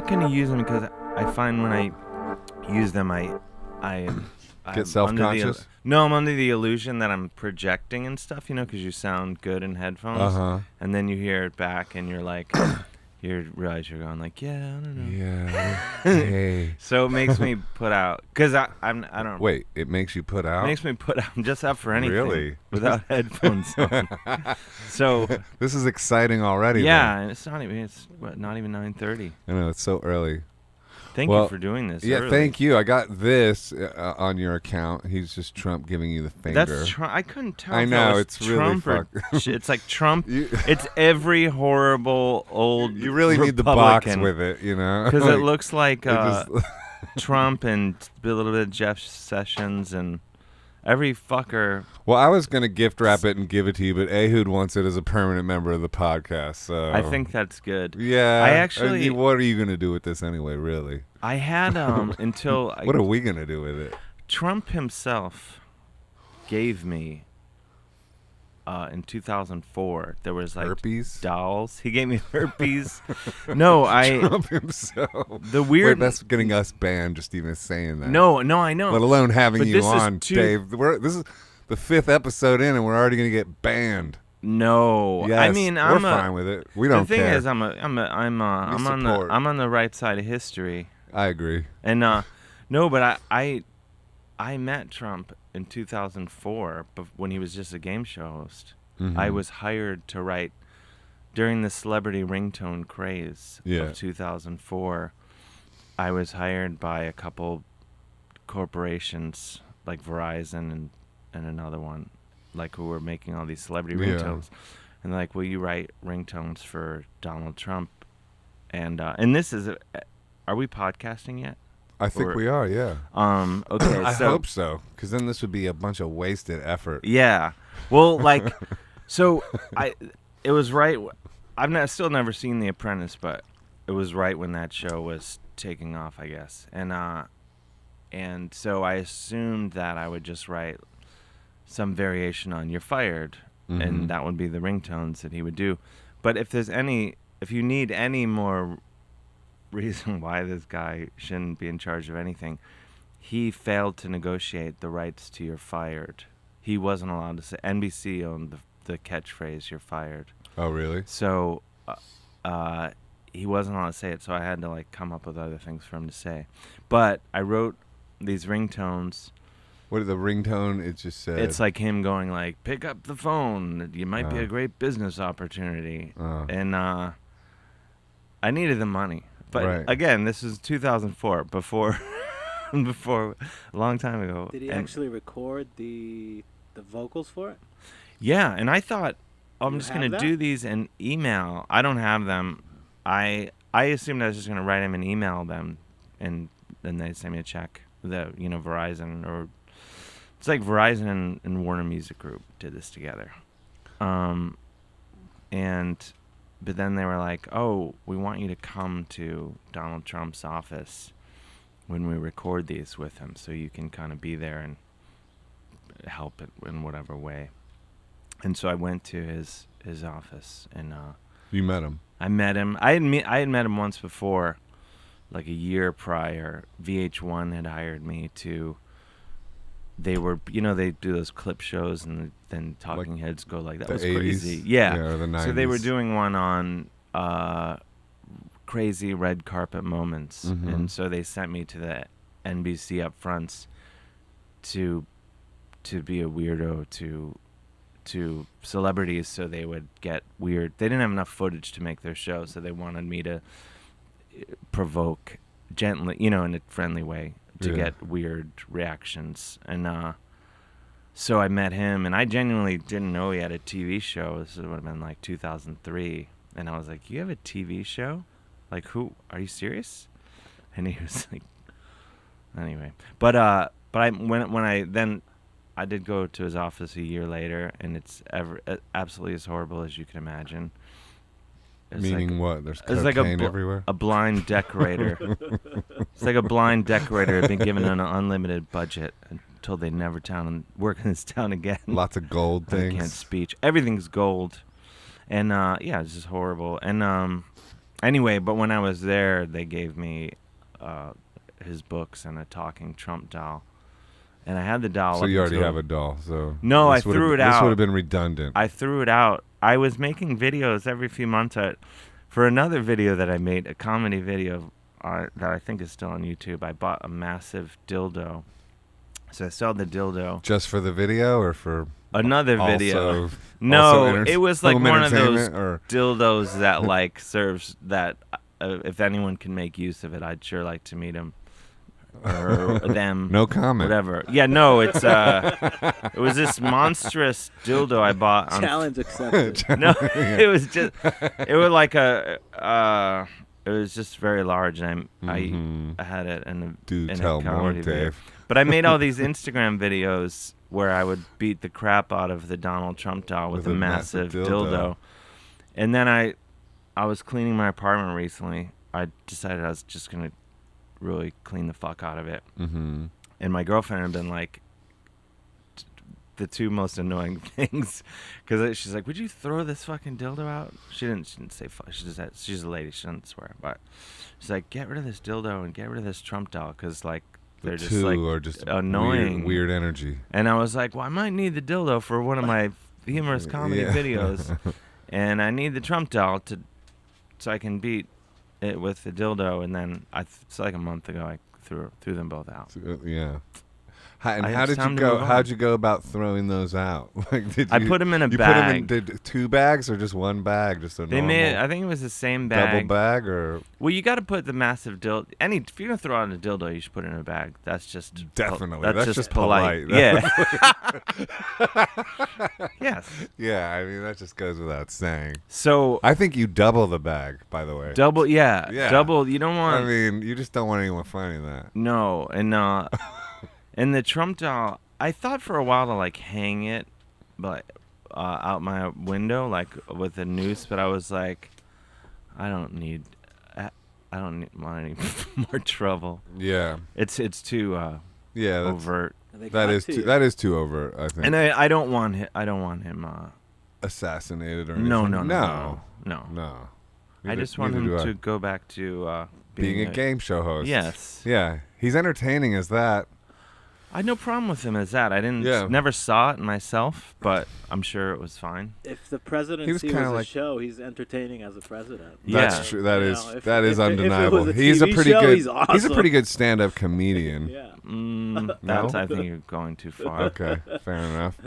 not going to use them because I find when I use them, I'm Get self-conscious? No, I'm under the illusion that I'm projecting and stuff, because you sound good in headphones. And then you hear it back and you're like, you realize you're going like, yeah, I don't know. Yeah. Hey. So it makes me put out, because I don't. Wait, it makes you put out? It makes me put out. I'm just out for anything. Really? Without headphones on. So. This is exciting already. Yeah, and it's not even 9:30. I know, it's so early. Thank you for doing this. Yeah, early. thank you. I got this on your account. He's just Trump giving you the finger. That's Trump. I couldn't tell. I if know, that was it's Trump really it's like Trump. It's every horrible old. You really need the box with it, because it looks like Trump and a little bit of Jeff Sessions and every fucker. Well, I was going to gift wrap it and give it to you, but Ehud wants it as a permanent member of the podcast. So I think that's good. Yeah. I actually. What are you going to do with this anyway, really? I had until. What are we going to do with it? Trump himself gave me in 2004. There was like herpes dolls. He gave me herpes. No, Trump himself. The weird. Wait, that's getting us banned. Just even saying that. No, I know. Let alone having but you on, Dave. This is the 5th episode in, and we're already going to get banned. No, yes, I mean we're fine with it. We don't care. The thing is, I'm on the right side of history. I agree. And no, but I met Trump in 2004 when he was just a game show host. Mm-hmm. I was hired to write during the celebrity ringtone craze of 2004. I was hired by a couple corporations like Verizon and another one, like who were making all these celebrity ringtones. And they're like, will you write ringtones for Donald Trump? And this is are we podcasting yet? I think we are, yeah. Okay, I hope so, because then this would be a bunch of wasted effort. Yeah. Well, like, so it was right. I've still never seen The Apprentice, but it was right when that show was taking off, I guess. And so I assumed that I would just write some variation on "You're Fired," and that would be the ringtones that he would do. But if you need any more reason why this guy shouldn't be in charge of anything, he failed to negotiate the rights to "You're Fired." He wasn't allowed to say. NBC owned the catchphrase "You're fired." Oh, really? So he wasn't allowed to say it, so I had to like come up with other things for him to say. But I wrote these ringtones. What is the ringtone? It just said. It's like him going like, "Pick up the phone. You might be a great business opportunity." And I needed the money. But again, this is 2004, before a long time ago. Did he actually record the vocals for it? Yeah, and I thought, I'm just going to do these and email. I don't have them. I assumed I was just going to write them and email them, and then they send me a check. Verizon, or it's like Verizon and Warner Music Group did this together. But then they were like, oh, we want you to come to Donald Trump's office when we record these with him, so you can kind of be there and help it in whatever way. And so I went to his office, and you met him. I met him. I had met him once before, like a year prior. VH1 had hired me to. They were, they do those clip shows, and then Talking Heads go like that. That was 80s, crazy. Yeah. Or the 90s. So they were doing one on crazy red carpet moments, and so they sent me to the NBC upfronts to be a weirdo to celebrities, so they would get weird. They didn't have enough footage to make their show, so they wanted me to provoke gently, in a friendly way, to get weird reactions. And so I met him, and I genuinely didn't know he had a TV show. This would have been like 2003, and I was like, "You have a TV show? Like, who? Are you serious?" And he was like, "Anyway." But I did go to his office a year later, and it's absolutely as horrible as you can imagine. Meaning what? There's cocaine everywhere? A blind decorator. It's like a blind decorator had been given an unlimited budget until they never work in this town again. Lots of gold things. I can't speak. Everything's gold. And, it's just horrible. And Anyway, but when I was there, they gave me his books and a talking Trump doll, and I had the doll. So up you already until- have a doll. So No, I this would've threw been- it This out. would have been redundant. I threw it out. I was making videos every few months for another video that I made, a comedy video that I think is still on YouTube. I bought a massive dildo. So I saw the dildo. Just for the video or for Another video. also- No, also it was like home one of those entertainment, or dildos that like serves that if anyone can make use of it, I'd sure like to meet him or them. no comment. Whatever. Yeah, no, it's it was this monstrous dildo I bought on Challenge accepted. No, it was just it was like it was just very large, and Mhm. I had it in Do a tell more, comedy video. Dave. But I made all these Instagram videos where I would beat the crap out of the Donald Trump doll with a massive dildo. And then I was cleaning my apartment recently. I decided I was just going to really clean the fuck out of it. Mm-hmm. And my girlfriend had been like, the two most annoying things, because she's like, "Would you throw this fucking dildo out?" She didn't say fuck. She just said, she's a lady. She doesn't swear, but she's like, "Get rid of this dildo and get rid of this Trump doll," because like they're just two like are just annoying, weird energy. And I was like, "Well, I might need the dildo for one of my humorous comedy Yeah. videos, and I need the Trump doll so I can beat it with the dildo." And then it's like a month ago, I threw them both out. Yeah. And I how have did you time to go? move on. How'd you go about throwing those out? Like, did I you, put them in a you bag. put them in two bags or just one bag? Just a They normal made. I think it was the same bag. double bag or Well, you got to put the massive dildo. If you're gonna throw out a dildo, you should put it in a bag. That's just Definitely. That's, That's just just polite. polite. Yeah. Yes. yeah. I mean, that just goes without saying. So I think you double the bag. By the way. double. Yeah. Yeah. Double. You don't want. I mean, you just don't want anyone finding that. No, and the Trump doll. I thought for a while to like hang it, but out my window like with a noose. But I was like, I don't want any more trouble. Yeah. It's too Yeah. That's, overt. They that got is to too, you. that is too overt. I think. And I don't want him. I don't want him. Assassinated or anything. No. No. I Neither- just want neither him do I. to go back to being a game show host. Yes. Yeah. He's entertaining as that. I had no problem with him as that. I didn't. Yeah. Never saw it myself, but I'm sure it was fine. If the presidency was kinda a like- show, he's entertaining as a president. Yeah. That's true. That You is know, if- that is if it was undeniable. a He's a TV pretty show, good. he's He's a awesome. pretty good stand-up comedian. Yeah. That's. No? I think you're going too far. Okay, fair enough.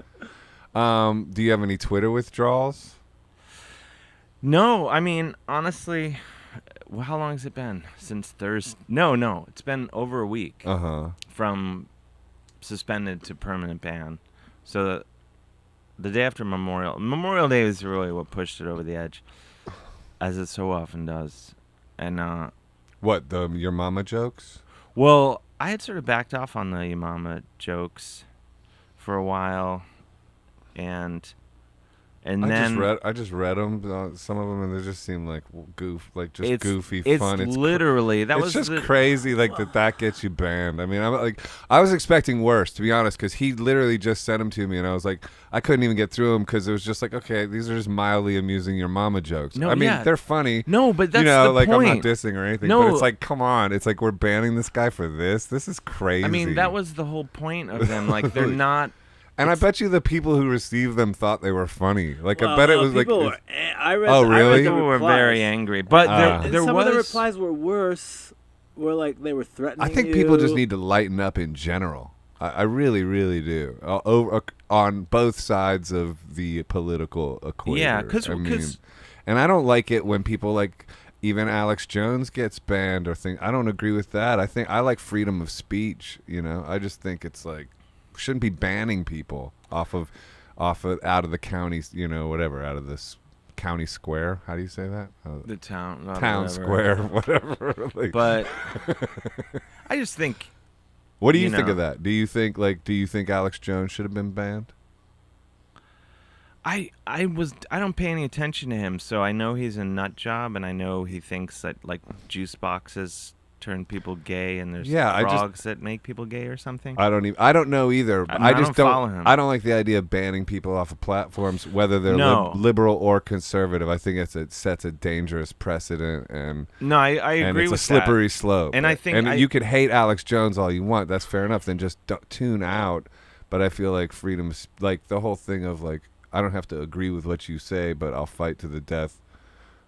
Do you have any Twitter withdrawals? No, I mean honestly, how long has it been since Thursday? No, it's been over a week Uh huh. from suspended to permanent ban. So the day after Memorial Day is really what pushed it over the edge, as it so often does. And What your mama jokes? well, I had sort of backed off on the Imama jokes for a while, and then I just read them. Some of them, and they just seem like it's goofy it's fun. literally that it's was just the, crazy, like that gets you banned. I mean, I was expecting worse, to be honest, because he literally just sent them to me, and I was like, I couldn't even get through them because it was just like, okay, these are just mildly amusing your mama jokes. No, I mean, yeah. they're funny. No, but that's the the I'm not point. dissing or anything, No. but it's like, come on, it's like we're banning this guy for this. This is crazy. I mean, that was the whole point of them. Like they're not. and I bet you the people who received them thought they were funny. Like I Well, bet it was like. people were, I read. Oh, I read really? the People were replies. very angry, but And there some was of the replies were worse. Were like they were threatening. I think people just you. need to lighten up in general. I really, really do. On both sides of the political equator. Yeah, I mean, and I don't like it when people like even Alex Jones gets banned or things. I don't agree with that. I think I like freedom of speech. I just think it's like shouldn't be banning people off of out of the counties. Whatever, out of this county square. How do you say that? the town Town whatever. square, whatever. Like, But I just think what do you you think know. of that? Do you think Alex Jones should have been banned? I don't pay any attention to him, so I know he's a nut job, and I know he thinks that like juice boxes turn people gay, and there's Yeah, frogs that make people gay or something. I don't know either. I just don't follow him. I don't like the idea of banning people off of platforms, whether they're No. liberal or conservative. I think it sets a dangerous precedent, and No, I and agree it's with a slippery slope. And I think you could hate Alex Jones all you want. That's fair enough. Then just tune out. But I feel like freedom's like the whole thing of like I don't have to agree with what you say, but I'll fight to the death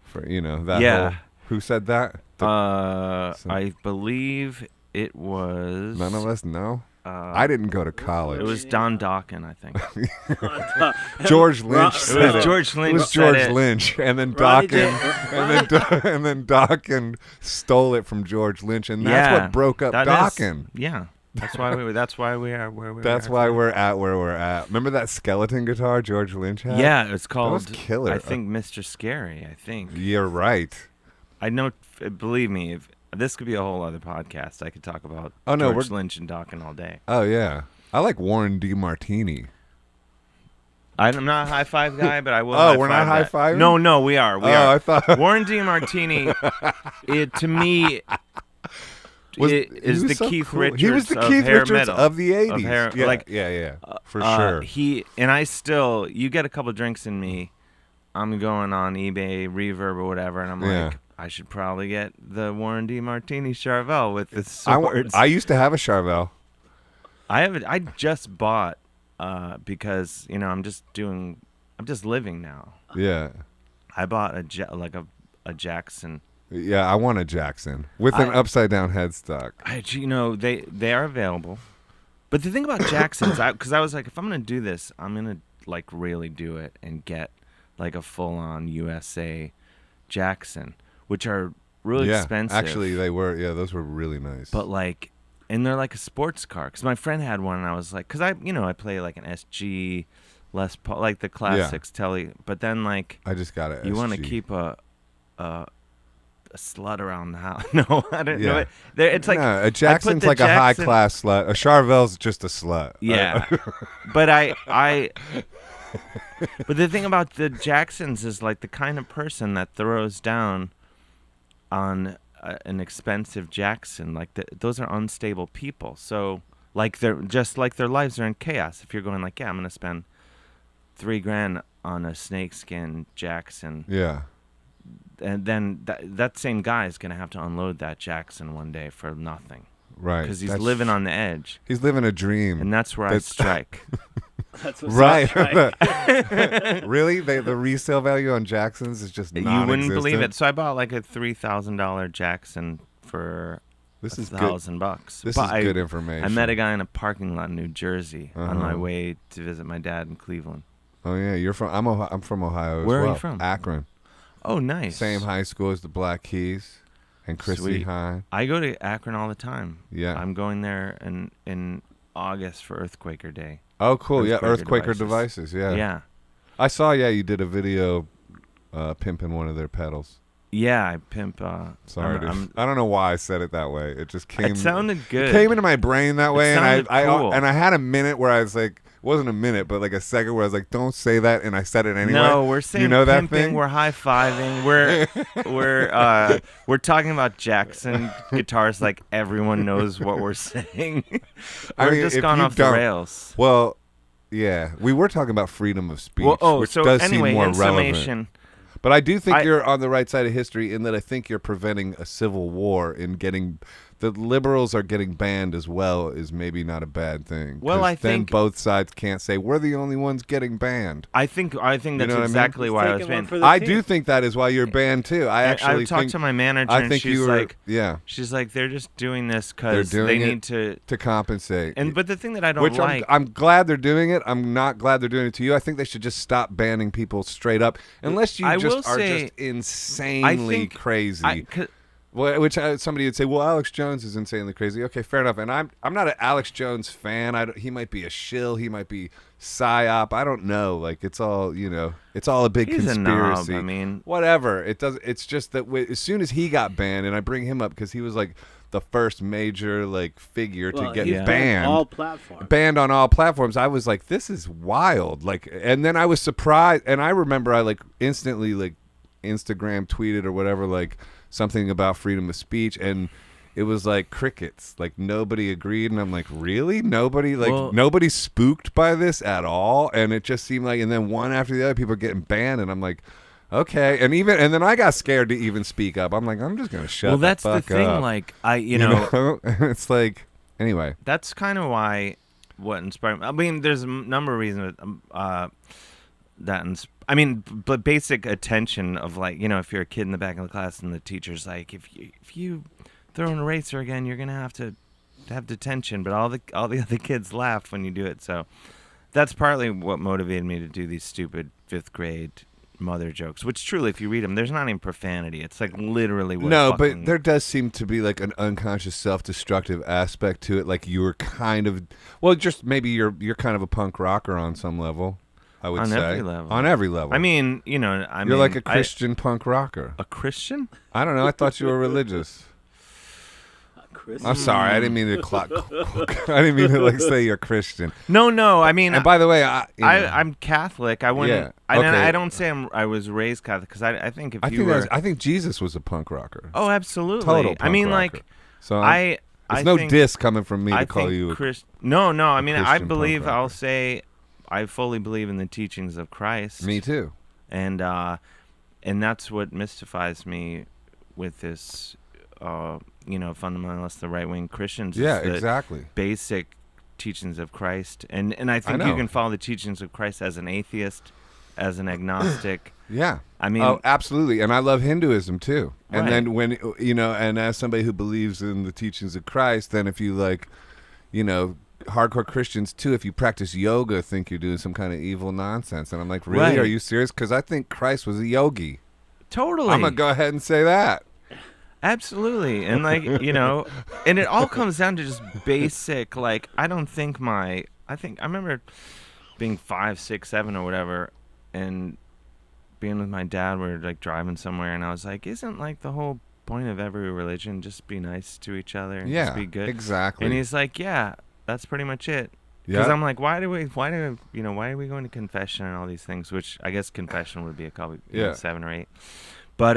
for that. Yeah. Whole, who said that? I believe it was. None of us know. Uh, I didn't go to college. It was Don Dokken, I think. George Lynch It said was George Lynch It was said George it. Lynch, and then Ronnie Dokken, and then Dokken stole it from George Lynch, and that's Yeah, what broke up that is- Dokken. Yeah, that's why we. That's why we are where we. That's are why today. we're at where we're at. Remember that skeleton guitar George Lynch had? Yeah, it's was called. killer. I think Mr. Scary. I think. You're right. I know. Believe me, if this could be a whole other podcast. I could talk about Oh, no, George we're- Lynch and Dokken all day. Oh yeah, I like Warren DeMartini. I'm not a high five guy, but I will. Oh, we're not high-five that. high-fiving? No, we are. We Oh, are. I thought Warren DeMartini, it to me, is he the was so Keith cool. Richards. He was the of Keith hair Richards metal. of the Of '80s. hair- yeah, like, yeah, for sure. He and I still, you get a couple drinks in me, I'm going on eBay, Reverb, or whatever, and I'm Yeah. like, I should probably get the Warren DeMartini Charvel with the I swords. I used to have a Charvel. I just bought because I'm just living now. Yeah. I bought a Jackson. Yeah, I want a Jackson with an upside down headstock. They are available. But the thing about Jacksons, because I was like, if I'm gonna do this, I'm gonna like really do it and get like a full-on USA Jackson, which are really expensive. Actually, they were. Yeah, those were really nice. But like, and they're like a sports car. Because my friend had one, and I was like, because I play like an SG, Les Paul, like the classics, Telly. But then like, I just got it. you want to keep a slut around the house. No, I don't know. Yeah. It's like no, a Jackson's the like a high Jackson- class slut. A Charvel's just a slut. Yeah, but I. But the thing about the Jacksons is like the kind of person that throws down on an expensive Jackson. Like those are unstable people. So like they're just like their lives are in chaos. If you're going like, yeah, I'm gonna spend $3,000 on a snakeskin Jackson, Yeah. and then that same guy is gonna have to unload that Jackson one day for nothing Right. because he's That's- living on the edge, He's living a dream. and that's where I That's- strike. That's what's Right. Right. Really? The resale value on Jacksons is just You non-existent? wouldn't believe it. So I bought like a $3,000 Jackson for This is good. $1,000. This But is good information. I met a guy in a parking lot in New Jersey on my Uh-huh. way to visit my dad in Cleveland. Oh yeah, you're from. I'm from Ohio. Where as are you well. from? Akron. Oh, nice. Same high school as the Black Keys and Chrissy Sweet. High. I go to Akron all the time. Yeah. I'm going there in August for Earthquaker Day. Oh, cool. Yeah, Earthquaker Earthquaker devices. Yeah. Yeah. I saw. Yeah, you did a video pimping one of their pedals. Yeah, I pimp. Sorry, I'm- dude. I don't know why I said it that way. It just came. It sounded good. It came into my brain that way, and sounded cool. I had a minute where I was like, it wasn't a minute, but like a second where I was like, don't say that, and I said it anyway. No, we're saying you know that pimping. thing? We're high fiving. We're talking about Jackson guitars like everyone knows what we're saying. I We're mean, just if gone you off the don't- rails. Well, yeah, we were talking about freedom of speech, which so does anyway, seem more in relevant. summation, But I do think I- you're on the right side of history in that I think you're preventing a civil war in getting the liberals are getting banned as well is maybe not a bad thing. Well, 'Cause I then think- both sides can't say we're the only ones getting banned. I think that's know what I mean? exactly He's why I was taking one banned. for the I team. do think that is why you're banned too. I actually I've talked think to my manager, I and think she's you were like, yeah they're just doing this They're because doing they it need to. to compensate. But the thing that I don't Which like, I'm glad they're doing it. I'm not glad they're doing it to you. I think they should just stop banning people straight up, unless you I just will are say- just insanely think- crazy. Which somebody would say, well, Alex Jones is insanely crazy. Okay, fair enough. And I'm not an Alex Jones fan. He might be a shill. He might be psyop. I don't know. Like it's all it's all a big he's conspiracy. a knob. I mean, Whatever. It does. It's just that as soon as he got banned, and I bring him up because he was like the first major like figure Well, to get he's Yeah. banned. all platforms. Banned on all platforms. I was like, this is wild. Like, and then I was surprised, and I remember I like instantly like Instagram tweeted or whatever like something about freedom of speech, and it was like crickets. Like nobody agreed, and I'm like, really? Nobody Well- nobody's spooked by this at all, and it just seemed like, and then one after the other, people are getting banned, and I'm like, okay, and then I got scared to even speak up. I'm like, I'm just gonna shut. Well, that's the fuck thing. up. Like you know, it's like anyway. that's kind of why what inspired me. I mean, there's a number of reasons I mean, but basic attention of like, you know, if you're a kid in the back of the class and the teacher's like, if you throw an eraser again, you're gonna have to have detention. But all the other kids laughed when you do it, so that's partly what motivated me to do these stupid 5th grade mother jokes. Which truly, if you read them, there's not even profanity. It's like literally what. No, fucking- but there does seem to be like an unconscious self-destructive aspect to it. Like you were kind of, well, just maybe you're kind of a punk rocker on some level. I would On say every level. on every level. I mean, you know, you're like a Christian punk rocker. A Christian? I don't know. I thought you were religious. Chris. I'm sorry. I didn't mean to. I didn't mean to like say you're Christian. No. I mean, And by the way, I'm Catholic. I wouldn't. Yeah, I okay. don't say I was raised Catholic because I think if I you think were. I think Jesus was a punk rocker. Oh, absolutely. Total I punk mean, rocker. like So I. it's I no think, diss coming from me I to call think you. No. I mean, I Christian punk believe. rocker. I'll say, I fully believe in the teachings of Christ. Me too. And that's what mystifies me with this. You know, fundamentalist, the right wing Christians. is Yeah, the exactly. Basic teachings of Christ, and I think you know. can follow the teachings of Christ as an atheist, as an agnostic. Yeah. I mean, Oh, absolutely. And I love Hinduism too. And Right. then when, you know, and as somebody who believes in the teachings of Christ, then if you like, you know, hardcore Christians too, if you practice yoga, think you're doing some kind of evil nonsense. And I'm like, really? Right. Are you serious? Because I think Christ was a yogi. totally. I'm going to go ahead and say that. Absolutely. And like, you know, and it all comes down to just basic, like, I remember being 5, 6, 7 or whatever, and being with my dad, we were like driving somewhere, and I was like, isn't like the whole point of every religion just be nice to each other and Yeah, just be good? exactly. And he's like, yeah, that's pretty much it. Because Yeah. I'm like, why are we going to confession and all these things? Which I guess confession would be a couple, Yeah. 7 or 8. But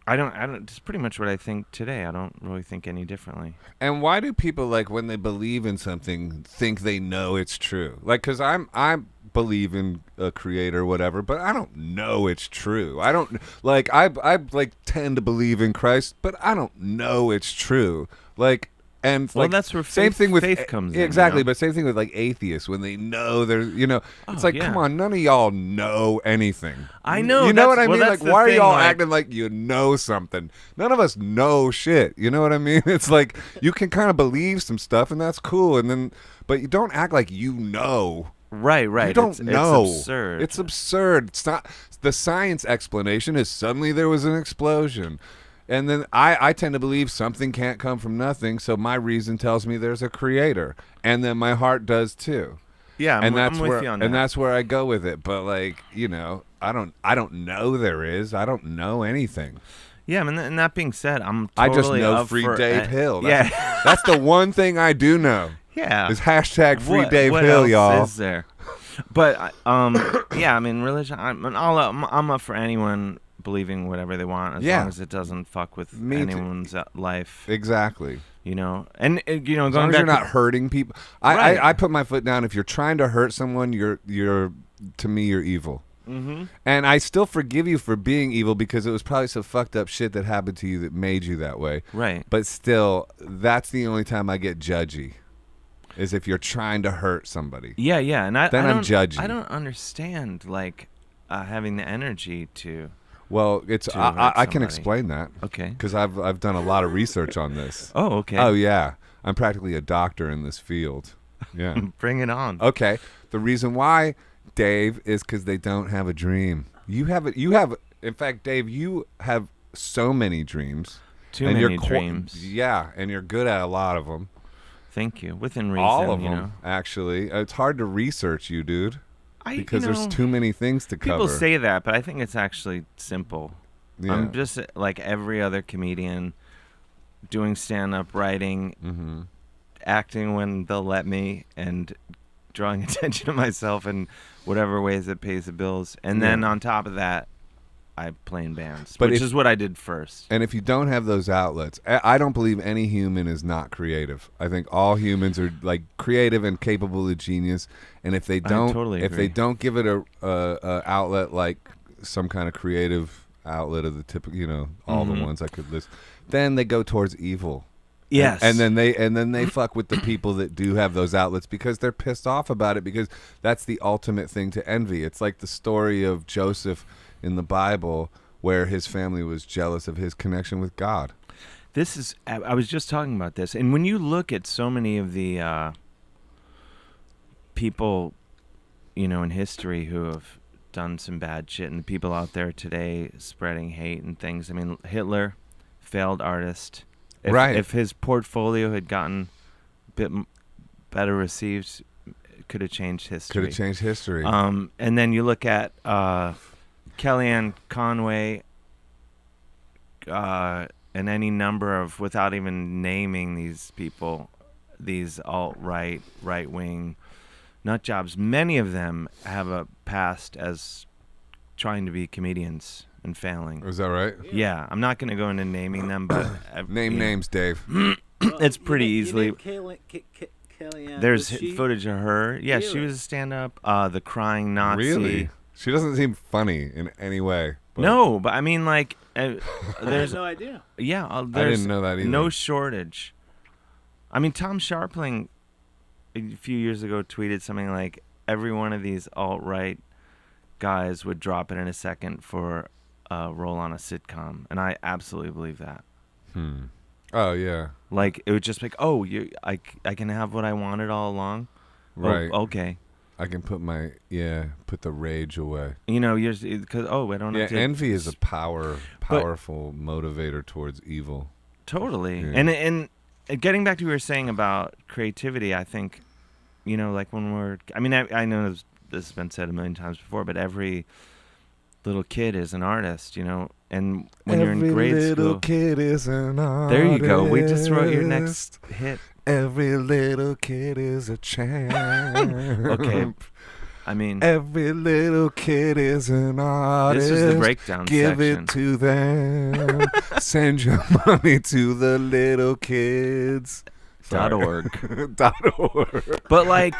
I don't. It's pretty much what I think today. I don't really think any differently. And why do people, like, when they believe in something, think they know it's true? Like, because I believe in a creator or whatever, but I don't know it's true. I don't, like, I like, tend to believe in Christ, but I don't know it's true. Like, and, Well, like, that's where same faith- thing with faith comes in, exactly, you know? but same thing with, like, atheists, when they know there's, you know, it's Oh, like, yeah. come on, none of y'all know anything. I know, You know what that's- I well, mean? that's Like, the why are thing, y'all like- acting like you know something? None of us know shit. You know what I mean? It's like you can kind of believe some stuff, and that's cool. And then, but you don't act like you know. Right. You don't it's, know. It's absurd. It's absurd. It's not. The science explanation is suddenly there was an explosion. And then I tend to believe something can't come from nothing, so my reason tells me there's a creator, and then my heart does too. yeah. And I'm that's with where you on that. and that's where I go with it. But, like, you know, I don't know there is. I don't know anything. Yeah. And that being said, I'm I totally just know up Free for Dave Hill. Yeah. That's the one thing I do know. Yeah. Is hashtag Free What- Dave what Hill, else y'all. is there? But yeah, I mean, religion. I'm up for anyone believing whatever they want, as Yeah. long as it doesn't fuck with Me too. anyone's life. Exactly. You know, and you know, As going long as back you're not to, hurting people. Right. I put my foot down. If you're trying to hurt someone, you're to me, you're evil. Mm-hmm. And I still forgive you for being evil because it was probably some fucked up shit that happened to you that made you that way. Right. But still, that's the only time I get judgy, is if you're trying to hurt somebody. Yeah, and Then I I'm don't, judgy. I don't understand like having the energy to. Well, it's To I hurt can somebody. explain that Okay. because I've done a lot of research on this. Oh, okay. Oh yeah, I'm practically a doctor in this field. Yeah. Bring it on. Okay. The reason why, Dave, is because they don't have a dream. You have it. You have. In fact, Dave, you have so many dreams. Too and many you're dreams. Yeah, and you're good at a lot of them. Thank you. Within reason. All of you them, know. actually. It's hard to research you, dude, because you know, there's too many things to cover. people say that, but I think it's actually simple. Yeah. I'm just like every other comedian, doing stand-up, writing, Mm-hmm. acting when they'll let me, and drawing attention to myself in whatever ways it pays the bills. And then Yeah. on top of that, I play in bands, But which if- is what I did first. And if you don't have those outlets, I don't believe any human is not creative. I think all humans are like creative and capable of genius. And if they don't, totally if they agree. don't give it a outlet like some kind of creative outlet of the typical, all the ones I could list, then they go towards evil. Yes. And then they fuck with the people that do have those outlets because they're pissed off about it, because that's the ultimate thing to envy. It's like the story of Joseph in the Bible, where his family was jealous of his connection with God. This is, I was just talking about this. And when you look at so many of the people, in history who have done some bad shit, and the people out there today spreading hate and things. I mean, Hitler, failed artist. Right. If his portfolio had gotten a bit better received, it could have changed history. Could have changed history. And then you look at Kellyanne Conway, and any number of, without even naming these people, these alt-right, right-wing nut jobs, many of them have a past as trying to be comedians and failing. Is that right? Yeah, I'm not going to go into naming them, but Name names, Dave. It's pretty easily. Kellyanne, There's was she- footage of her. Yeah, she Really? was a stand-up. The crying Nazi. Really? She doesn't seem funny in any way. but- No, but I mean, like, I had there's no idea. yeah, I there's didn't know that either. no shortage. I mean, Tom Sharpling a few years ago tweeted something like, every one of these alt-right guys would drop it in a second for a role on a sitcom, and I absolutely believe that. Oh yeah. Like, it would just be like, oh, I can have what I wanted all along. Oh, Right. okay. I can put the rage away. You're because I don't Yeah, have to. envy is a powerful motivator towards evil. Totally. Yeah. And getting back to what you were saying about creativity, I think, like when I know this has been said a million times before, but every little kid is an artist, and when you're in grade school. Kid is an artist. There you go. We just wrote your next hit. Every little kid is a champ. Okay. I mean, Every little kid is an artist. this is the breakdown Give section. it to them. Send your money to the little kids. .org. .org. But like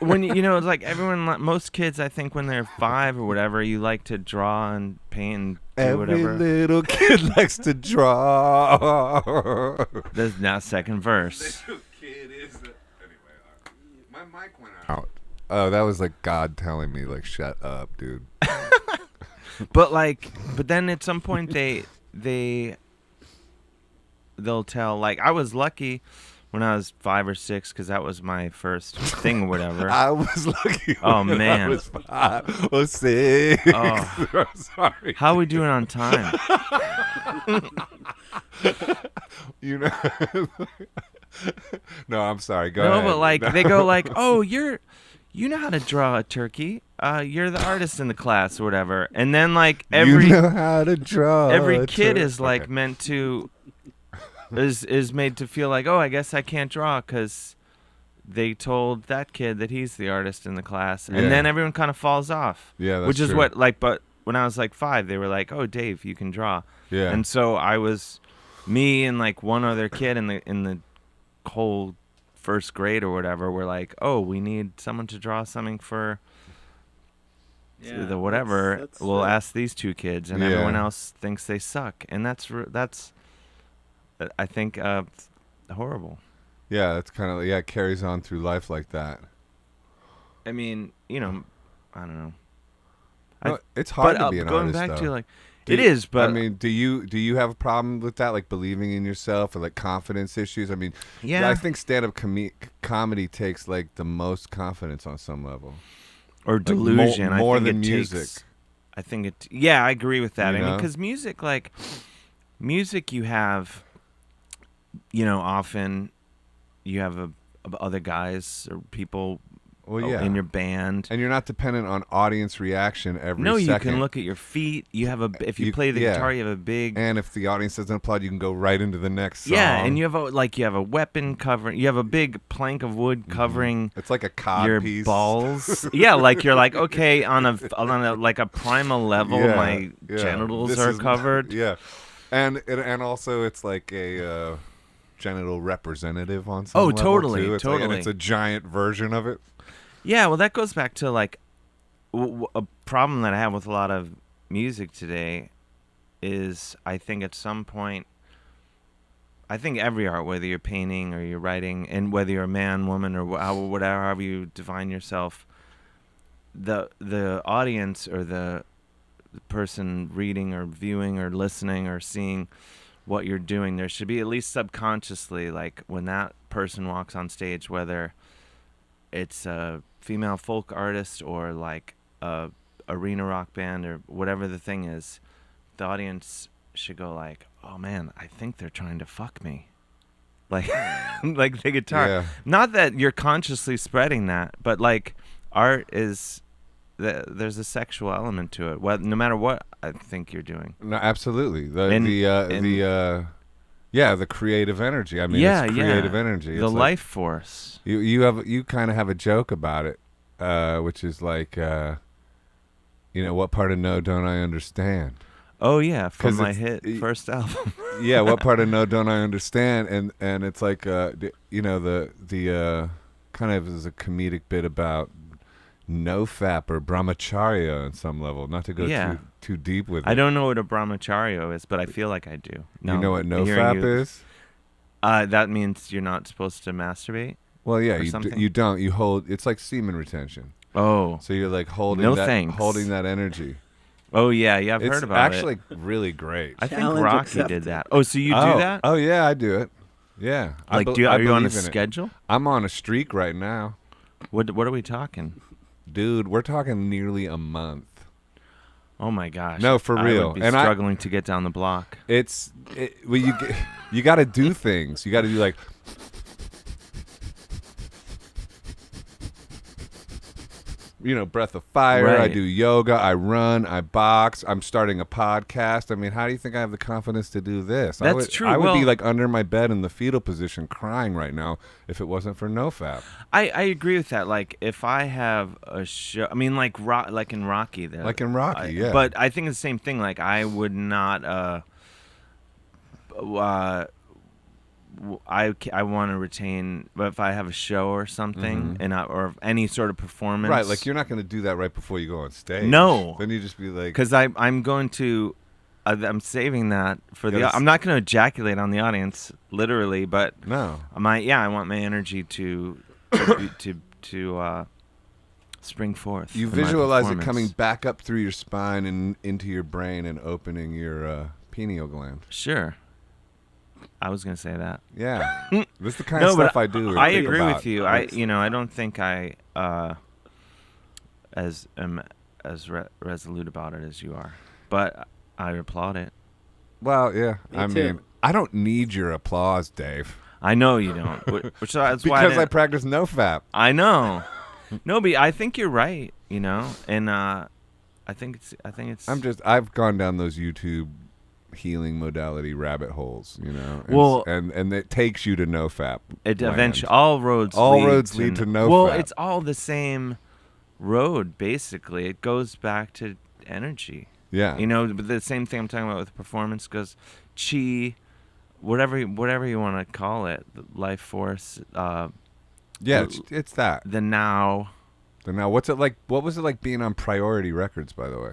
when it's like everyone, most kids, I think when they're 5 or whatever, you like to draw and paint and do Every whatever. little kid likes to draw. There's now second verse. Kid is anyway. My mic went out. Oh, that was like God telling me, like, shut up, dude. But then at some point they'll tell, like, I was lucky when I was 5 or 6 because that was my first thing or whatever. I was lucky. Oh, when man. I was 5 or 6. Oh. I'm sorry. How are we doing on time? No, I'm sorry. Go No, ahead. but like they go like, oh, you know how to draw a turkey. You're the artist in the class or whatever. And then like every you know how to draw. every kid is Okay. like meant to is made to feel like, oh, I guess I can't draw because they told that kid that he's the artist in the class, and Yeah. then everyone kind of falls off. Yeah, that's which is true. what like. But when I was like 5, they were like, oh, Dave, you can draw. Yeah. And so I was me and like one other kid in the whole first grade or whatever. Were like, oh, we need someone to draw something for. Yeah, The whatever, that's we'll right. ask these 2 kids, and Yeah. everyone else thinks they suck, and that's I think horrible. Yeah, it's kind of it carries on through life like that. I mean, I don't know. No, it's hard but to be an going artist, back though. to like, Do it you- is, but I mean, do you have a problem with that, like believing in yourself or like confidence issues? I mean, yeah, I think stand-up comedy takes like the most confidence on some level. or Like, delusion. more I think than it music. Takes, I think it. Yeah, I agree with that. You I mean, know? because music, you have, often you have other guys or people Well, yeah. in your band. And you're not dependent on audience reaction every No, second. you can look at your feet. You have if you play the guitar, you have a big. And if the audience doesn't applaud, you can go right into the next song. Yeah, and you have a weapon covering. You have a big plank of wood covering. It's like a cod your piece. balls. Yeah, like you're like, okay, on a like a primal level, my genitals This are is- covered. Yeah, and also it's like a genital representative on some level, totally, too. It's like- and totally. it's a giant version of it. Yeah, well, that goes back to like a problem that I have with a lot of music today is I think at some point, I think every art, whether you're painting or you're writing, and whether you're a man, woman, or whatever, however you define yourself, the audience or the person reading or viewing or listening or seeing what you're doing, there should be at least subconsciously, like when that person walks on stage, whether it's a female folk artist or like a arena rock band or whatever the thing is, the audience should go like, oh man, I think they're trying to fuck me, like like the guitar. Yeah. Not that you're consciously spreading that, but like art is there's a sexual element to it, no matter what I think you're doing. No, absolutely. And- The creative energy. I mean, Yeah, it's yeah. creative energy. The It's like- life force. You kind of have a joke about it, which is like, what part of No Don't I Understand? Oh yeah, from 'Cause my it's- hit first album. Yeah, what part of No Don't I Understand? And it's like, the kind of is a comedic bit about nofap or brahmacharya on some level. Not to go Yeah. too deep with it. I don't know what a brahmacharya is, but I feel like I do. You know what hearing nofap you- is? That means you're not supposed to masturbate. Well, yeah, or you something? you don't. You hold. It's like semen retention. Oh, So you're like holding No that, thanks. holding that energy. oh yeah, I've It's heard about actually it. really great. I think Challenge Rocky accepted. did that. Oh, so you oh, do that? Oh yeah, I do it. Yeah. Like, are you on a schedule? I'm on a streak right now. What are we talking? Dude, we're talking nearly a month. Oh my gosh. No, for I real. would be And I- struggling to get down the block. You got to do things. You got to do like Breath of Fire. I Right. do yoga. I run. I box. I'm starting a podcast. I mean, how do you think I have the confidence to do this? That's true. I would be Well- like under my bed in the fetal position crying right now if it wasn't for NoFap. I agree with that. Like if I have a show, I mean, like like in Rocky, there. Like in Rocky, yeah. But I think it's the same thing. Like I would not. I want to retain, but if I have a show or something, or any sort of performance, Right, like you're not going to do that right before you go on stage. No. Then you just be like, because I'm going to. I'm saving that for Yes. I'm not going to ejaculate on the audience, literally, but no. I want my energy to spring forth. You in my visualize it performance. coming back up through your spine and into your brain and opening your pineal gland. Sure. I was going to say that. Yeah. This is the kind of stuff I do. I think agree about. with you. I don't think I am as resolute about it as you are, but I applaud it. Well, yeah. Me I too. mean, I don't need your applause, Dave. I know you don't, which that's why Because I practice NoFap. I know. No, but I think you're right. And I think it's. I've gone down those YouTube healing modality rabbit holes, and, Well- and it takes you to NoFap. It land. eventually all roads lead to no Well, fap. it's all the same road basically. It goes back to energy. Yeah. But the same thing I'm talking about with performance goes chi, whatever you want to call it, the life force, Yeah, it's that. the now. So now, what's it like? What was it like being on Priority Records, by the way?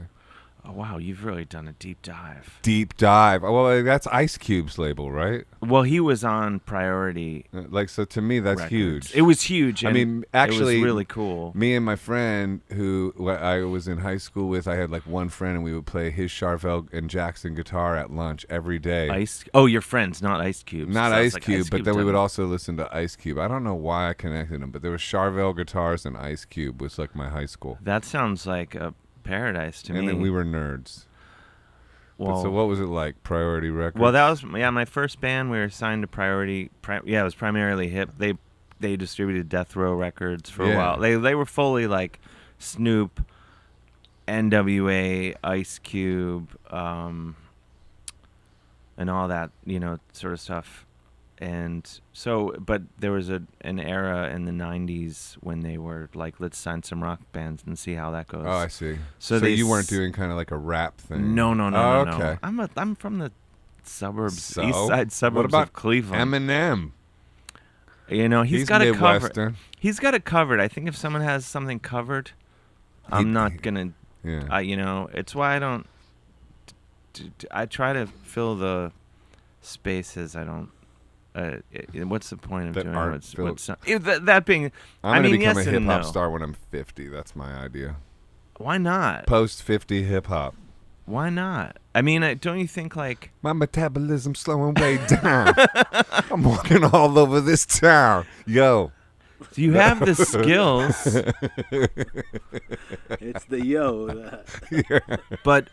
Oh wow, you've really done a deep dive. Deep dive. Oh, well, that's Ice Cube's label, right? Well, he was on Priority So to me, that's Records. huge. It was huge. I and mean, actually, it was really cool. Me and my friend, who I was in high school with, I had like one friend, and we would play his Charvel and Jackson guitar at lunch every day. Oh, your friends, not Ice Cube. Not Sounds Ice like Cube, but then we done would it. also listen to Ice Cube. I don't know why I connected them, but there was Charvel guitars and Ice Cube was like my high school. That sounds like a paradise to me. And then we were nerds. But Well, so what was it like, Priority Records? Well, that was my first band. We were signed to Priority. It was primarily hip. They they distributed Death Row Records for a Yeah. while. They were fully like Snoop, NWA, Ice Cube, and all that, sort of stuff. And so, but there was an era in the 90s when they were like, let's sign some rock bands and see how that goes. Oh, I see. So So they you weren't s- doing kind of like a rap thing? No, Oh, no. okay. I'm from the suburbs, So? east side suburbs What about of Cleveland. Eminem? He's got it covered. Midwestern. He's got it covered. I think if someone has something covered, I'm not gonna. Yeah. It's why I don't. I try to fill the spaces. I don't. What's the point of That doing aren't what's filled. that being? I'm I gonna mean, become yes a and hip hop no. star when I'm 50. That's my idea. Why not? Post 50 hip hop. Why not? I mean, don't you think like? My metabolism's slowing way down. I'm walking all over this town. Yo. You have the skills, It's the yo. but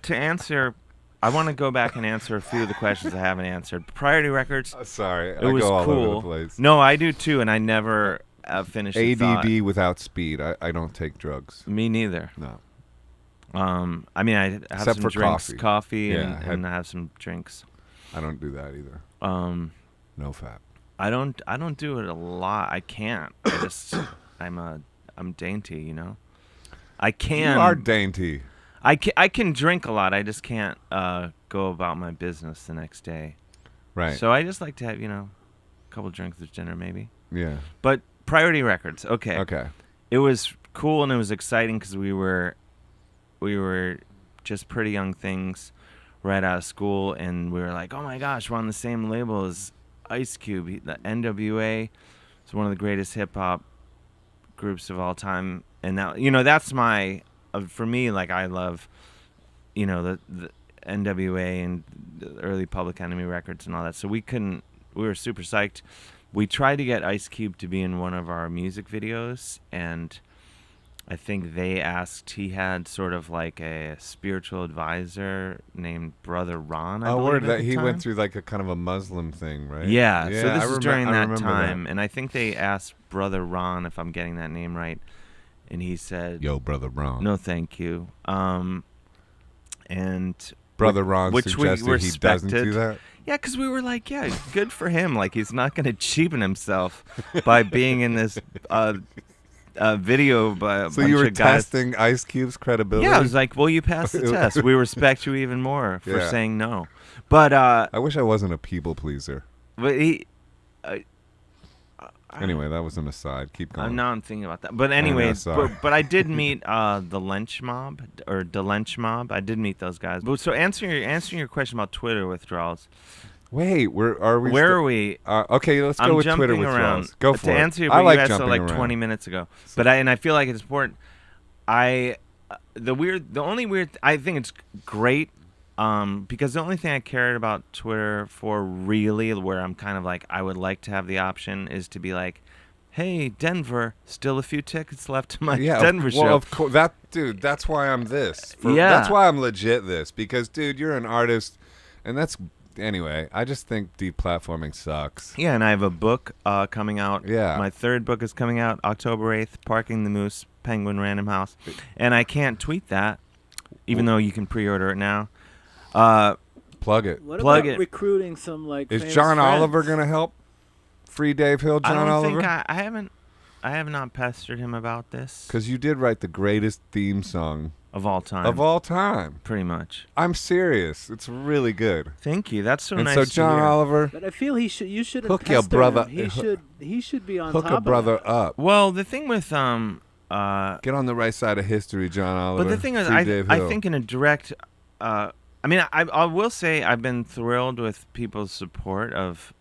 to answer, I want to go back and answer a few of the questions I haven't answered. Priority Records. Sorry, It I was go all cool. over the place. No, I do too, and I never finished the thought. ADD without speed. I don't take drugs. Me neither. No. I mean, I have Except some for drinks, coffee, Yeah, and I have some drinks. I don't do that either. No fap. I don't do it a lot. I can't. I just I'm dainty, I can. You are dainty. I can drink a lot. I just can't go about my business the next day. Right. So I just like to have a couple drinks with dinner maybe. Yeah. But Priority Records, okay. Okay. It was cool and it was exciting because we were just pretty young things right out of school, and we were like, oh my gosh, we're on the same label as Ice Cube. The NWA is one of the greatest hip hop groups of all time, and that that's my for me, like, I love the NWA and the early Public Enemy records and all that. So we were super psyched. We tried to get Ice Cube to be in one of our music videos, and I think they asked, he had sort of like a spiritual advisor named Brother Ron. I believe word at that the he time. went through like a kind of a Muslim thing, right? Yeah, so this I is during I that remember time, and I think they asked Brother Ron, if I'm getting that name right, and he said, Yo, Brother Ron. no, thank you. And Brother Ron which we suggested he doesn't do respected. that. Yeah, because we were like, yeah, good for him. Like, he's not going to cheapen himself by being in this video by a So bunch you were of guys. testing Ice Cube's credibility? Yeah, I was like, well, you passed the test. We respect you even more for Yeah. saying no. But I wish I wasn't a people pleaser. he. Anyway, that was an aside. Keep going. Now I'm thinking about that. But anyway, sorry. but I did meet the Lynch Mob or the Lynch Mob. I did meet those guys. But so answering your question about Twitter withdrawals. Wait, where are we? Where are we? Okay, let's I'm go with jumping Twitter around. withdrawals. Go for to it. answer your I like you asked jumping like around. 20 minutes ago. But I feel like it's important. I think it's great because the only thing I cared about Twitter for really, where I'm kind of like, I would like to have the option, is to be like, hey, Denver, still a few tickets left to my Denver show. Well, of course, dude, that's why I'm this. Yeah. That's why I'm legit this, because, dude, you're an artist, and anyway, I just think deplatforming sucks. Yeah, and I have a book coming out. Yeah. My third book is coming out October 8th, Parking the Moose, Penguin Random House. And I can't tweet that, even though you can pre-order it now. Plug it. What Plug about it. recruiting some like Is famous John friends? Oliver going to help? Free Dave Hill, I John don't Oliver? think I have not pestered him about this. Because you did write the greatest theme song Of all time. of all time. Pretty much. I'm serious. It's really good. Thank you. That's so and nice so to John hear. Oliver, But I feel you shouldn't Hook your pester brother- him. He should be on hook top a of brother that. up. Well, the thing with Get on the right side of history, John Oliver. but the thing is, Free Dave I Hill. think in a direct, I mean, I will say I've been thrilled with people's support of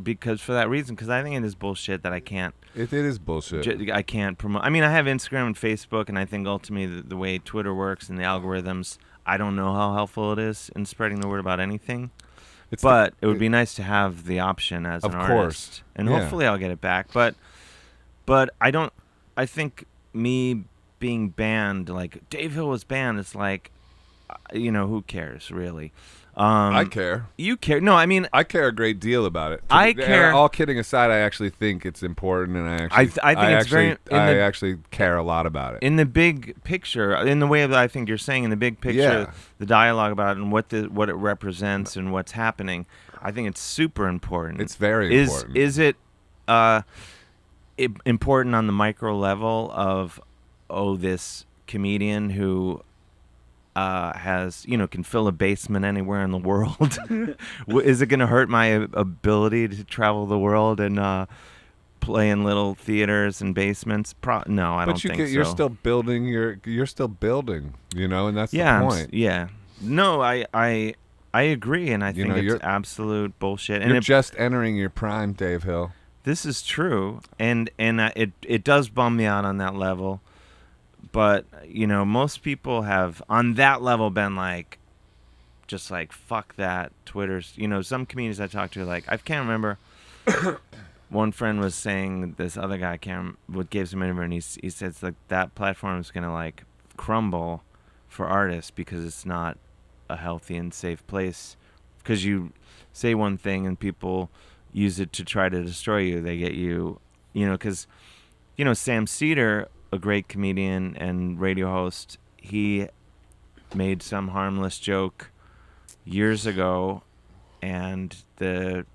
because for that reason, because I think it is bullshit that I can't. It is bullshit. I can't promote. I mean, I have Instagram and Facebook, and I think ultimately the way Twitter works and the algorithms, I don't know how helpful it is in spreading the word about anything. It's But it would be nice to have the option as Of an course. artist, and Yeah. hopefully I'll get it back. But I don't. I think me being banned, like Dave Hill was banned, it's like, who cares really? I care. You care? No, I mean, I care a great deal about it. I care. All kidding aside, I actually think it's important, and I think it's very. I actually care a lot about it. In the big picture, in the way that I think you're saying, in the big picture, Yeah. the dialogue about it and what it represents and what's happening, I think it's super important. It's very important. Is it important on the micro level of this comedian who has, can fill a basement anywhere in the world? Is it going to hurt my ability to travel the world and play in little theaters and basements? No, I don't think so. But you're still building you're still building, and that's the point. No, I agree, and I think it's absolute bullshit. And you're just entering your prime, Dave Hill. This is true, and it does bum me out on that level. But, most people have, on that level, been like, just like, fuck that, Twitter's, some comedians I talked to, like, I can't remember, one friend was saying, this other guy, what gave some interview, and he says, like, that platform is going to, like, crumble for artists because it's not a healthy and safe place. Because you say one thing and people use it to try to destroy you. They get you, because, Sam Cedar, a great comedian and radio host, he made some harmless joke years ago, and the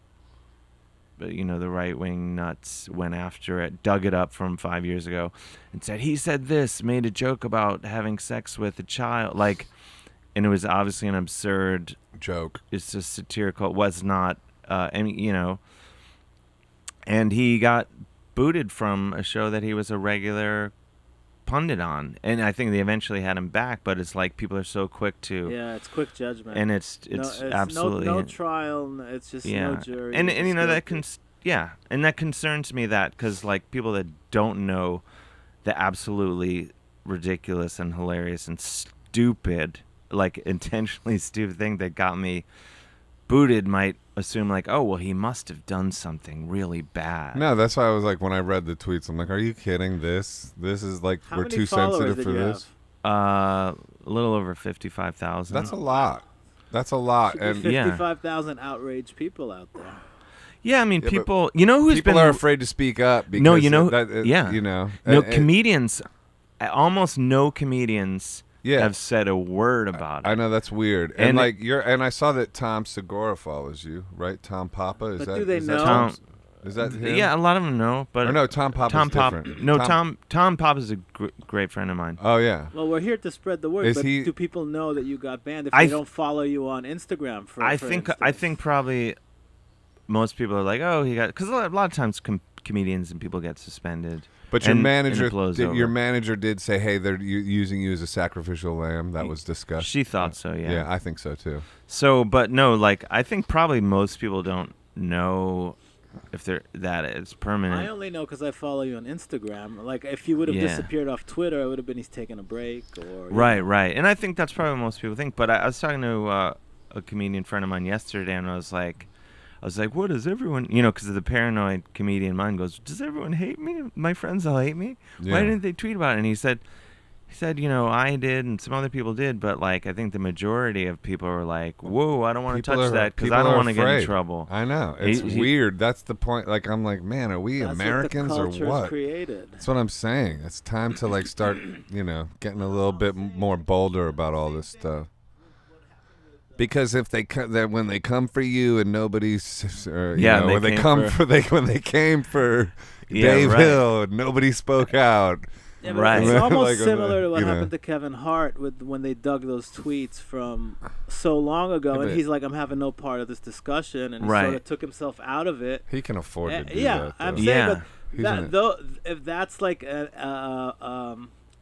right-wing nuts went after it, dug it up from 5 years ago, and said he said this, made a joke about having sex with a child, and it was obviously an absurd joke. It's just satirical. It was not, and he got booted from a show that he was a regular pundit on, and I think they eventually had him back, but it's like people are so quick to it's quick judgment, and it's absolutely no trial, it's just no jury, and and that concerns me, that because like people that don't know the absolutely ridiculous and hilarious and stupid, like intentionally stupid thing that got me booted might assume like, oh, well, he must have done something really bad. No, that's why I was like, when I read the tweets, I'm like, are you kidding? This is like, How we're many too sensitive followers for did you this. A little over 55,000. That's a lot. That's a lot. Should be And 55,000 outraged people out there. Yeah, I mean, Yeah, people. You know who's people been are afraid to speak up. Because No, you know. No, comedians. Almost no comedians Yeah. have said a word about it. I know that's weird. And like and I saw that Tom Segura follows you, right? Tom Papa, is But that? do they is know? That is that him? Yeah, a lot of them know, but Or no, Tom Papa's different. No, Tom Papa is a great friend of mine. Oh yeah. Well, we're here to spread the word, Is but he- do people know that you got banned if I they don't follow you on Instagram? For I instance? think probably most people are like, oh, he got, because a lot of times comedians and people get suspended. But your and manager, it blows your over. manager did say, "Hey, they're using you as a sacrificial lamb." That was discussed. She thought so, yeah. Yeah, I think so too. So, but no, like I think probably most people don't know if they're that it's permanent. I only know because I follow you on Instagram. Like, if you would have Yeah. disappeared off Twitter, it would have been he's taking a break or Right. And I think that's probably what most people think. But I was talking to a comedian friend of mine yesterday, and I was like, what does everyone, because the paranoid comedian mind goes, does everyone hate me? My friends all hate me? Yeah. Why didn't they tweet about it? And he said, I did and some other people did, but like I think the majority of people were like, whoa, I don't want to touch that because I don't want to get in trouble. I know. It's weird. That's the point. Like, I'm like, man, are we That's Americans what the or culture what? is created. That's what I'm saying. It's time to like start, getting a little bit more bolder about all this stuff. Because if when they come for you and nobody's, when they came for Dave Hill and nobody spoke out. Yeah, but Right. It's almost Like, similar to what you know. happened to Kevin Hart when they dug those tweets from so long ago, Yeah, and but- he's like, I'm having no part of this discussion, and he Right. sort of took himself out of it. He can afford to do Yeah, that. I'm though. saying, Yeah. He's but in it. though, if that's like a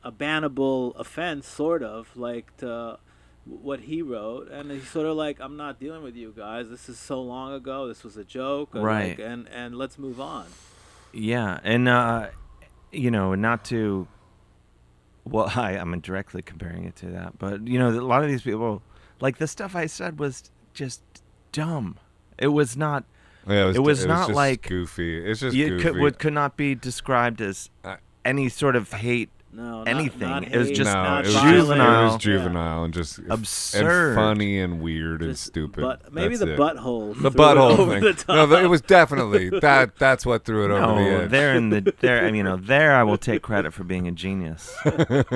bannable offense, sort of like to what he wrote, and he's sort of like, I'm not dealing with you guys. This is so long ago. This was a joke, or Right. like, and let's move on. Yeah, and not to. Well, I'm directly comparing it to that, but a lot of these people, like the stuff I said was just dumb. It was not. Yeah, it was not just like goofy. It's just it goofy. could not be described as any sort of hate No, anything. Not It was hate, just no, not it was juvenile. It was juvenile and just Absurd. and funny and weird and Just stupid. But maybe That's the it. butthole. The threw it butthole over thing. the top. No, it was definitely that. That's what threw it over the No, edge. there in the there. I mean, there I will take credit for being a genius.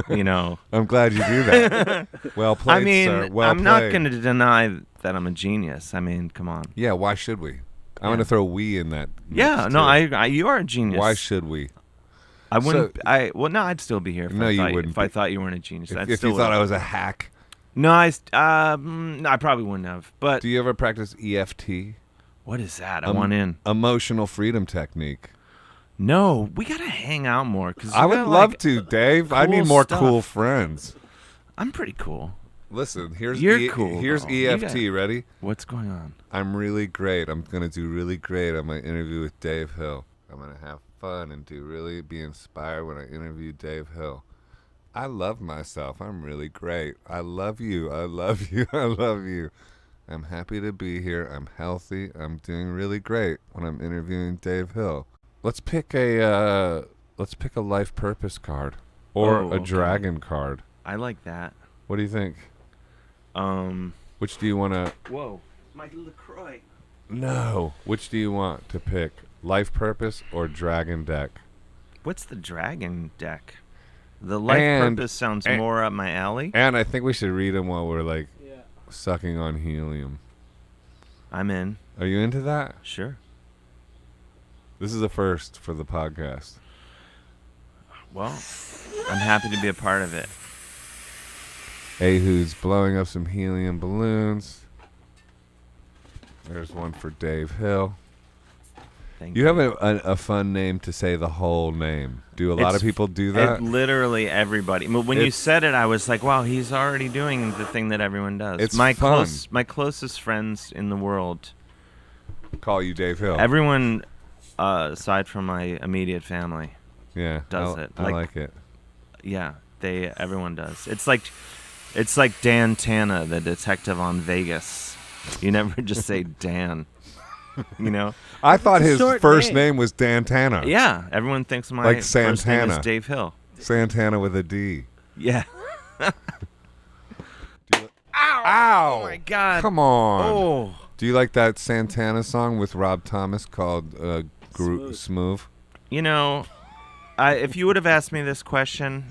You know. I'm glad you do that. Well played, I mean, sir. Well I'm not played. going to deny that I'm a genius. I mean, come on. Yeah, why should we? I'm Yeah. going to throw we in that. Yeah, mix, no, too. you are a genius. Why should we? I wouldn't. So- No, I'd still be here. If No, I you thought wouldn't If I be. thought you weren't a genius, If you thought I was a hack. No, I probably wouldn't have. But Do you ever practice EFT? what is that? I want in. Emotional freedom technique. No, we gotta hang out more. Cause I you would got, love like, to, Dave. I cool need more stuff. cool friends. I'm pretty cool. Listen, here's You're cool, Here's though. You EFT. got- Ready? What's going on? I'm really great. I'm gonna do really great on my interview with Dave Hill. I'm gonna have fun and be inspired when I interview Dave Hill. I love myself. I'm really great. I love you. I love you. I love you. I'm happy to be here. I'm healthy. I'm doing really great when I'm interviewing Dave Hill. Let's pick a life purpose card or Oh, a okay. dragon card. I like that. What do you think? Which do you want to? Whoa, my LaCroix. No. Which do you want to pick? Life purpose or dragon deck? What's the dragon deck? The life And- purpose sounds and- more up my alley. And I think we should read them while we're like Yeah. sucking on helium. I'm in. Are you into that? Sure. This is a first for the podcast. Well, I'm happy to be a part of it. Ahu's blowing up some helium balloons. There's one for Dave Hill. Thank You have a fun name to say the whole name. Do a lot of It's- people do that? Literally everybody. When you It's- said it, I was like, "Wow, he's already doing the thing that everyone does." It's my fun. my closest friends in the world, Call you Dave Hill. everyone aside from my immediate family, yeah, does I, it. I Like- like it. yeah, everyone does. It's like Dan Tana, the detective on Vegas. You never just say Dan, you know? I thought a his short first name. name was Dantana. Yeah, everyone thinks my Like first name is Santana. Dave Hill. Santana with a D. Yeah. Ow! Oh my God. Come on. Oh. Do you like that Santana song with Rob Thomas called Smooth. Smooth? You know, if you would have asked me this question,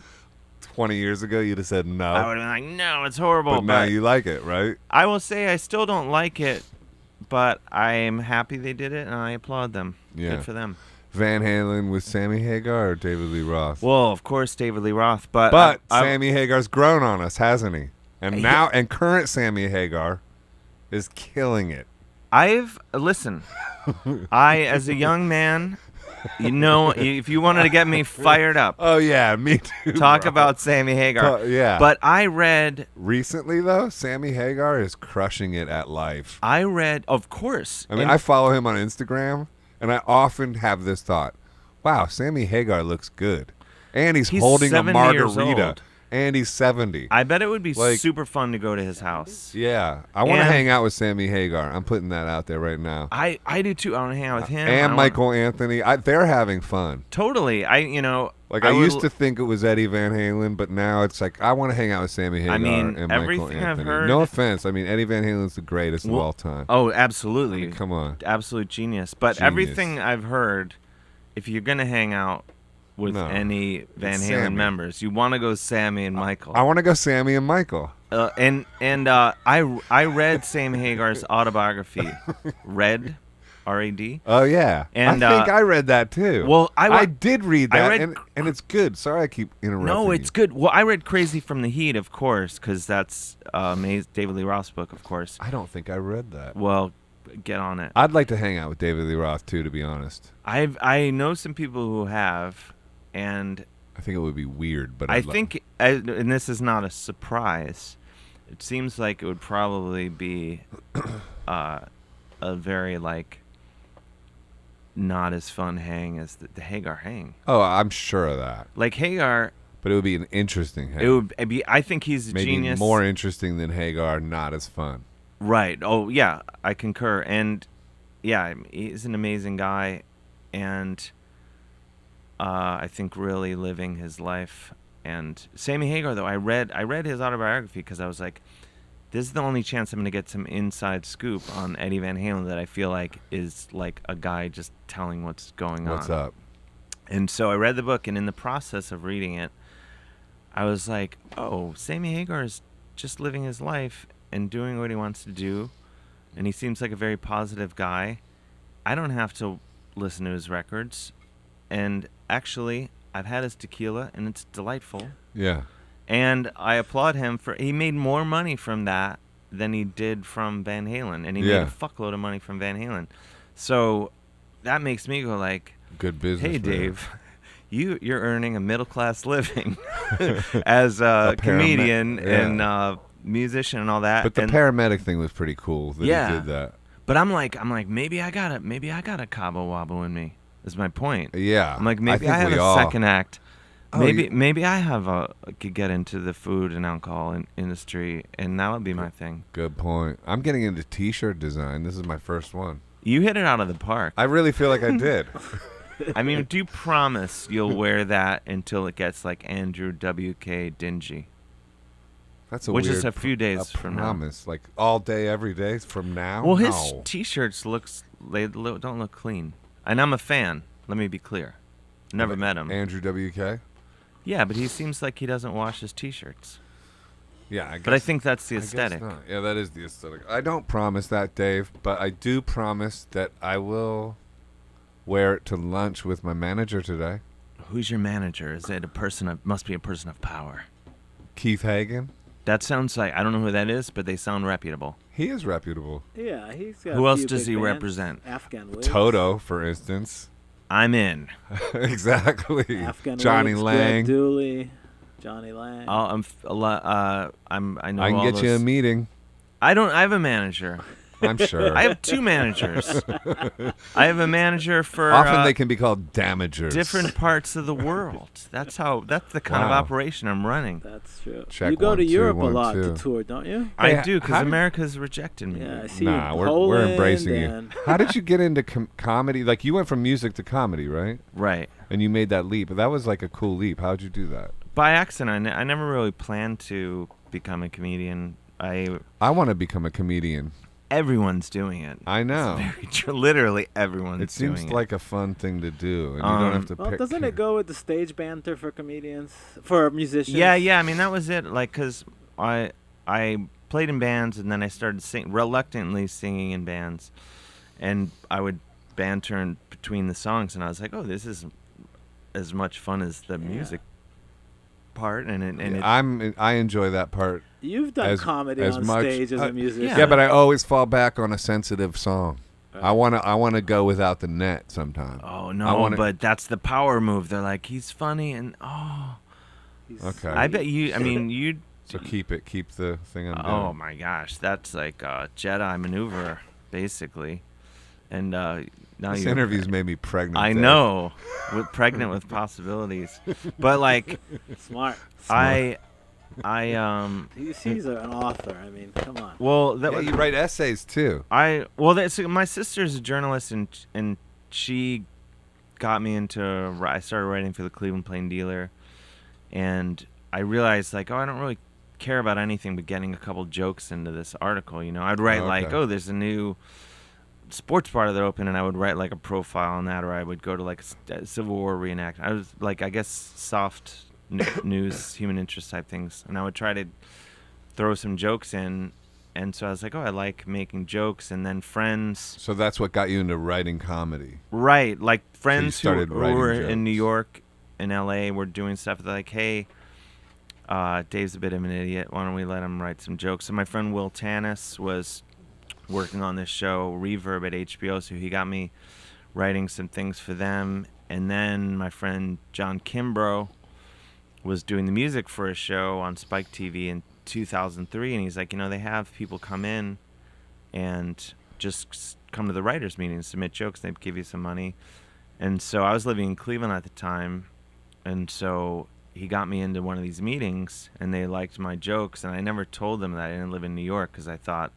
20 years ago, you'd have said no. I would have been like, no, it's horrible. but now you like it, right? I will say I still don't like it, but I am happy they did it, and I applaud them. Yeah. Good for them. Van Halen with Sammy Hagar or David Lee Roth? Well, of course, David Lee Roth, but but I- Sammy Hagar's grown on us, hasn't he? And Yeah. now, and current Sammy Hagar is killing it. Listen, I, as a young man, you know, if you wanted to get me fired up, Oh, yeah, me too. talk bro. about Sammy Hagar. Yeah. But I read, Recently, though, Sammy Hagar is crushing it at life. of course. I mean, and- I follow him on Instagram, and I often have this thought, wow, Sammy Hagar looks good. And he's holding a 70 years margarita. old. And he's 70. I bet it would be Like- super fun to go to his house. Yeah. I want to And- hang out with Sammy Hagar. I'm putting that out there right now. I do too. I want to hang out with him. I And wanna- Michael Anthony. They're having fun. Totally. I I would- used to think it was Eddie Van Halen, but now it's like I want to hang out with Sammy Hagar mean, and Michael everything I've Anthony. heard- No offense. I mean, Eddie Van Halen's the greatest of Well, all time. Oh, absolutely. Come on. Absolute genius. But Genius. everything I've heard, if you're gonna hang out with No, any Van it's Halen Sammy. members, you want to go Sammy and Michael. I want to go Sammy and Michael. I read Sam Hagar's autobiography, R-A-D. Oh yeah, And, I think I read that too. well, I did read I that, read- and it's good. Sorry, I keep interrupting. No, it's you. good. Well, I read Crazy from the Heat, of course, because that's David Lee Roth's book, of course. I don't think I read that. Well, get on it. I'd like to hang out with David Lee Roth too, to be honest. I know some people who have, and I think it would be weird, but I I'd think, and this is not a surprise, it seems like it would probably be a very, like, not as fun hang as the Hagar hang. Oh, I'm sure of that. Like, Hagar, But it would be an interesting hang. it would be, I think he's a Maybe genius. more interesting than Hagar, not as fun. Right. Oh, yeah, I concur. And, yeah, he's an amazing guy, and I think really living his life And Sammy Hagar, though, I read his autobiography because I was like, this is the only chance I'm going to get some inside scoop on Eddie Van Halen that I feel like is like a guy just telling what's going on. What's up? And so I read the book, and in the process of reading it, I was like, oh, Sammy Hagar is just living his life and doing what he wants to do, and he seems like a very positive guy. I don't have to listen to his records, and actually, I've had his tequila, and it's delightful. Yeah. And I applaud him for he made more money from that than he did from Van Halen, and he made a fuckload of money from Van Halen. So that makes me go like, good business. hey, man. Dave, you're earning a middle class living as a comedian and musician and all that. But the paramedic thing was pretty cool that he did that. But I'm like maybe I got a Cabo Wabo in me. Is my point. Yeah. I'm like maybe I have a second act. Oh, maybe I could get into the food and alcohol industry, and that would be my thing. Good point. I'm getting into T-shirt design. This is my first one. You hit it out of the park. I really feel like I did. I mean, do you promise you'll wear that until it gets like Andrew WK dingy? That's a which weird is a few days from promise. Like all day, every day from now. Well, his No. T-shirts don't look clean, and I'm a fan. Let me be clear. Never met him. Andrew WK. Yeah, but he seems like he doesn't wash his T-shirts. Yeah, but I think that's the I guess aesthetic. not. Yeah, that is the aesthetic. I don't promise that, Dave, but I do promise that I will wear it to lunch with my manager today. Who's your manager? Is it must be a person of power? Keith Hagen. That sounds like, I don't know who that is, but they sound reputable. He is reputable. Yeah, he's got Who a else few does big he bands. represent? Afghan Wigs. Toto, for instance. I'm in. Exactly. Afghan Johnny Wigs, Lang. Greg Dooley, Johnny Lang. I know. I can get you a meeting. I have a manager. I'm sure. I have two managers. I have a manager for Often they can be called damagers. different parts of the world. That's the kind of operation I'm running. That's true. Check you go 1, to 2, Europe 1, a lot 2. to tour, don't you? I Hey, do, how because did- America's rejected me. Yeah, I see Nah, you in we're Poland embracing you. and How did you get into comedy? Like, you went from music to comedy, right? Right. And you made that leap. That was like a cool leap. How'd you do that? By accident. I never really planned to become a comedian. I want to become a comedian. Everyone's doing it. I know. It's very true. Literally everyone's It seems doing it. like a fun thing to do, and you don't have to well, pick. doesn't it go with the stage banter for comedians, for musicians? Yeah. I mean, that was it. Like, cause I played in bands, and then I started reluctantly singing in bands, and I would banter in between the songs, and I was like, oh, this is as much fun as the music part, and I enjoy that part. You've done comedy as on much- stage as a musician. Yeah, but I always fall back on a sensitive song. I wanna go without the net sometimes. Oh no, but that's the power move. They're like, he's funny, and Okay. I bet you. I mean, you. So keep the thing on. Oh my gosh, that's like a Jedi maneuver, basically. And now This you. interview's made me pregnant. I Dave. know, pregnant with possibilities, but like Smart. He's an author. I mean, come on. Well, that Yeah, was you write essays too. my sister's a journalist, and she got me into. I started writing for the Cleveland Plain Dealer, and I realized like, I don't really care about anything but getting a couple jokes into this article. You know, I'd write like, there's a new sports bar that opened, and I would write like a profile on that, or I would go to like a Civil War reenact. I was like, I guess soft news, human interest type things, and I would try to throw some jokes in. And so I was like, I like making jokes. And then friends. So that's what got you into writing comedy. Right. Like friends who writing were jokes. in New York and LA were doing stuff. They're like, hey, Dave's a bit of an idiot. Why don't we let him write some jokes? So my friend Will Tanis was working on this show, Reverb, at HBO. So he got me writing some things for them. And then my friend John Kimbrough was doing the music for a show on Spike TV in 2003, and he's like, they have people come in and just come to the writers' meeting, submit jokes, they'd give you some money. And so I was living in Cleveland at the time, and so he got me into one of these meetings, and they liked my jokes, and I never told them that I didn't live in New York, because I thought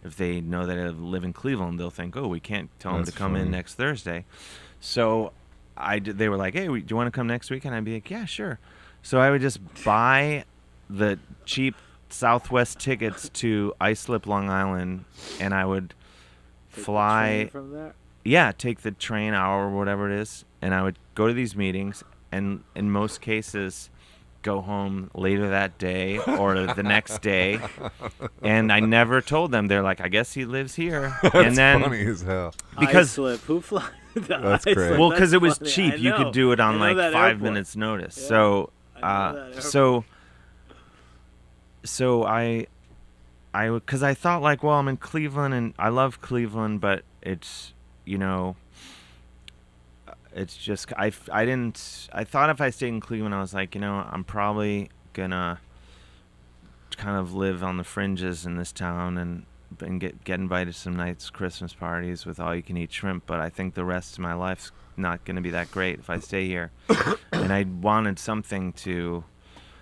if they know that I live in Cleveland, they'll think, we can't tell them to come in next Thursday. So they were like, hey, do you want to come next week? And I'd be like, yeah, sure. So I would just buy the cheap Southwest tickets to Islip, Long Island, and I would Take the fly. train from there. Yeah, take the train hour or whatever it is, and I would go to these meetings, and in most cases, go home later that day or the next day. And I never told them. They're like, I guess he lives here. That's and then funny as hell. because Islip. Who flies? That's great. well, because it was funny. cheap, I you know. could do it I on know like that 5 airport. minutes notice. Yeah. So I know that so I because I thought like, well, I'm in Cleveland and I love Cleveland, but it's, you know, it's just I thought if I stayed in Cleveland, I was like, you know, I'm probably gonna kind of live on the fringes in this town and get invited to some nice Christmas parties with all you can eat shrimp, but I think the rest of my life's not going to be that great if I stay here. And I wanted something to.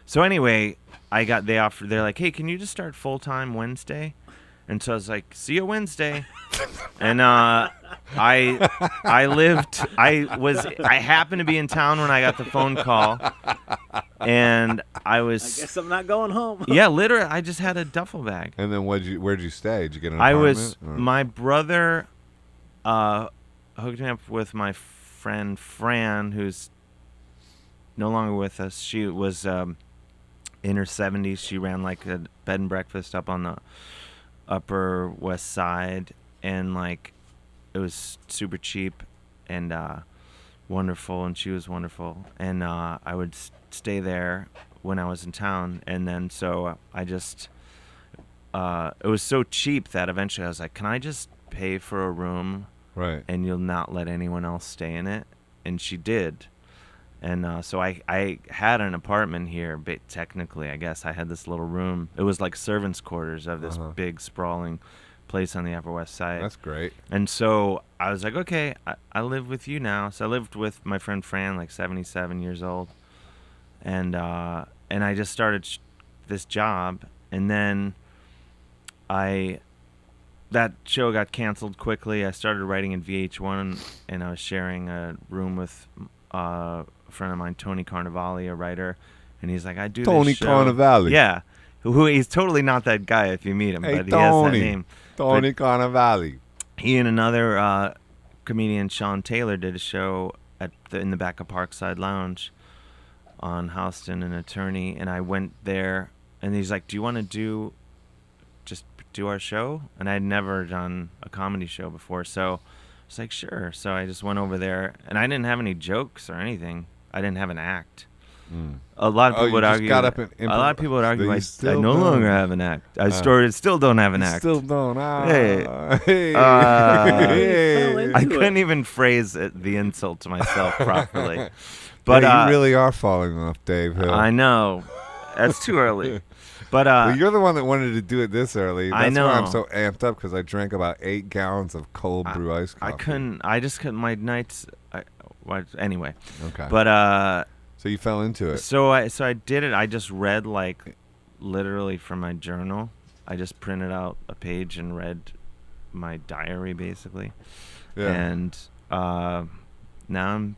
So anyway, they're like, hey, can you just start full time Wednesday? And so I was like, see you Wednesday. And I happened to be in town when I got the phone call, and I I guess I'm not going home. yeah, literally, I just had a duffel bag. And then where'd you stay? Did you get an I apartment? was or- my brother hooked me up with my friend Fran, who's no longer with us. She was in her 70s. She ran like a bed and breakfast up on the Upper West Side, and like it was super cheap and wonderful, and she was wonderful, and I would stay there when I was in town, and then so I just it was so cheap that eventually I was like, can I just pay for a room Right. and you'll not let anyone else stay in it? And she did. And so I had an apartment here, but technically, I guess I had this little room. It was like servants' quarters of this big, sprawling place on the Upper West Side. That's great. And so I was like, okay, I live with you now. So I lived with my friend Fran, like 77 years old. And I just started this job. And then that show got canceled quickly. I started writing in VH1, and I was sharing a room with a friend of mine, Tony Carnevale, a writer, and he's like, I do Tony this show. Carnevale. Yeah, who he's totally not that guy if you meet him, Hey, but he has that Tony. name. Tony Carnevale. He and another comedian, Sean Taylor, did a show in the back of Parkside Lounge on Houston, an attorney, and I went there, and he's like, do you want to just do our show? And I'd never done a comedy show before, so I was like, sure. So I just went over there, and I didn't have any jokes or anything. I didn't have an act. A lot of people you would just argue. got up and a lot of people would argue You I still no don't. longer have an act. I still don't have an You act. still don't. Hey. Hey. Hey. I Do couldn't it. even phrase the insult to myself properly. But Hey, you really are falling off, Dave Hill. I know that's too early. But well, you're the one that wanted to do it this early. That's I know. why I'm so amped up, because I drank about 8 gallons of cold brew iced coffee. I couldn't. I just couldn't. My nights. Anyway. Okay. But so you fell into it. so I did it. I just read like literally from my journal. I just printed out a page and read my diary basically. Yeah. And now I'm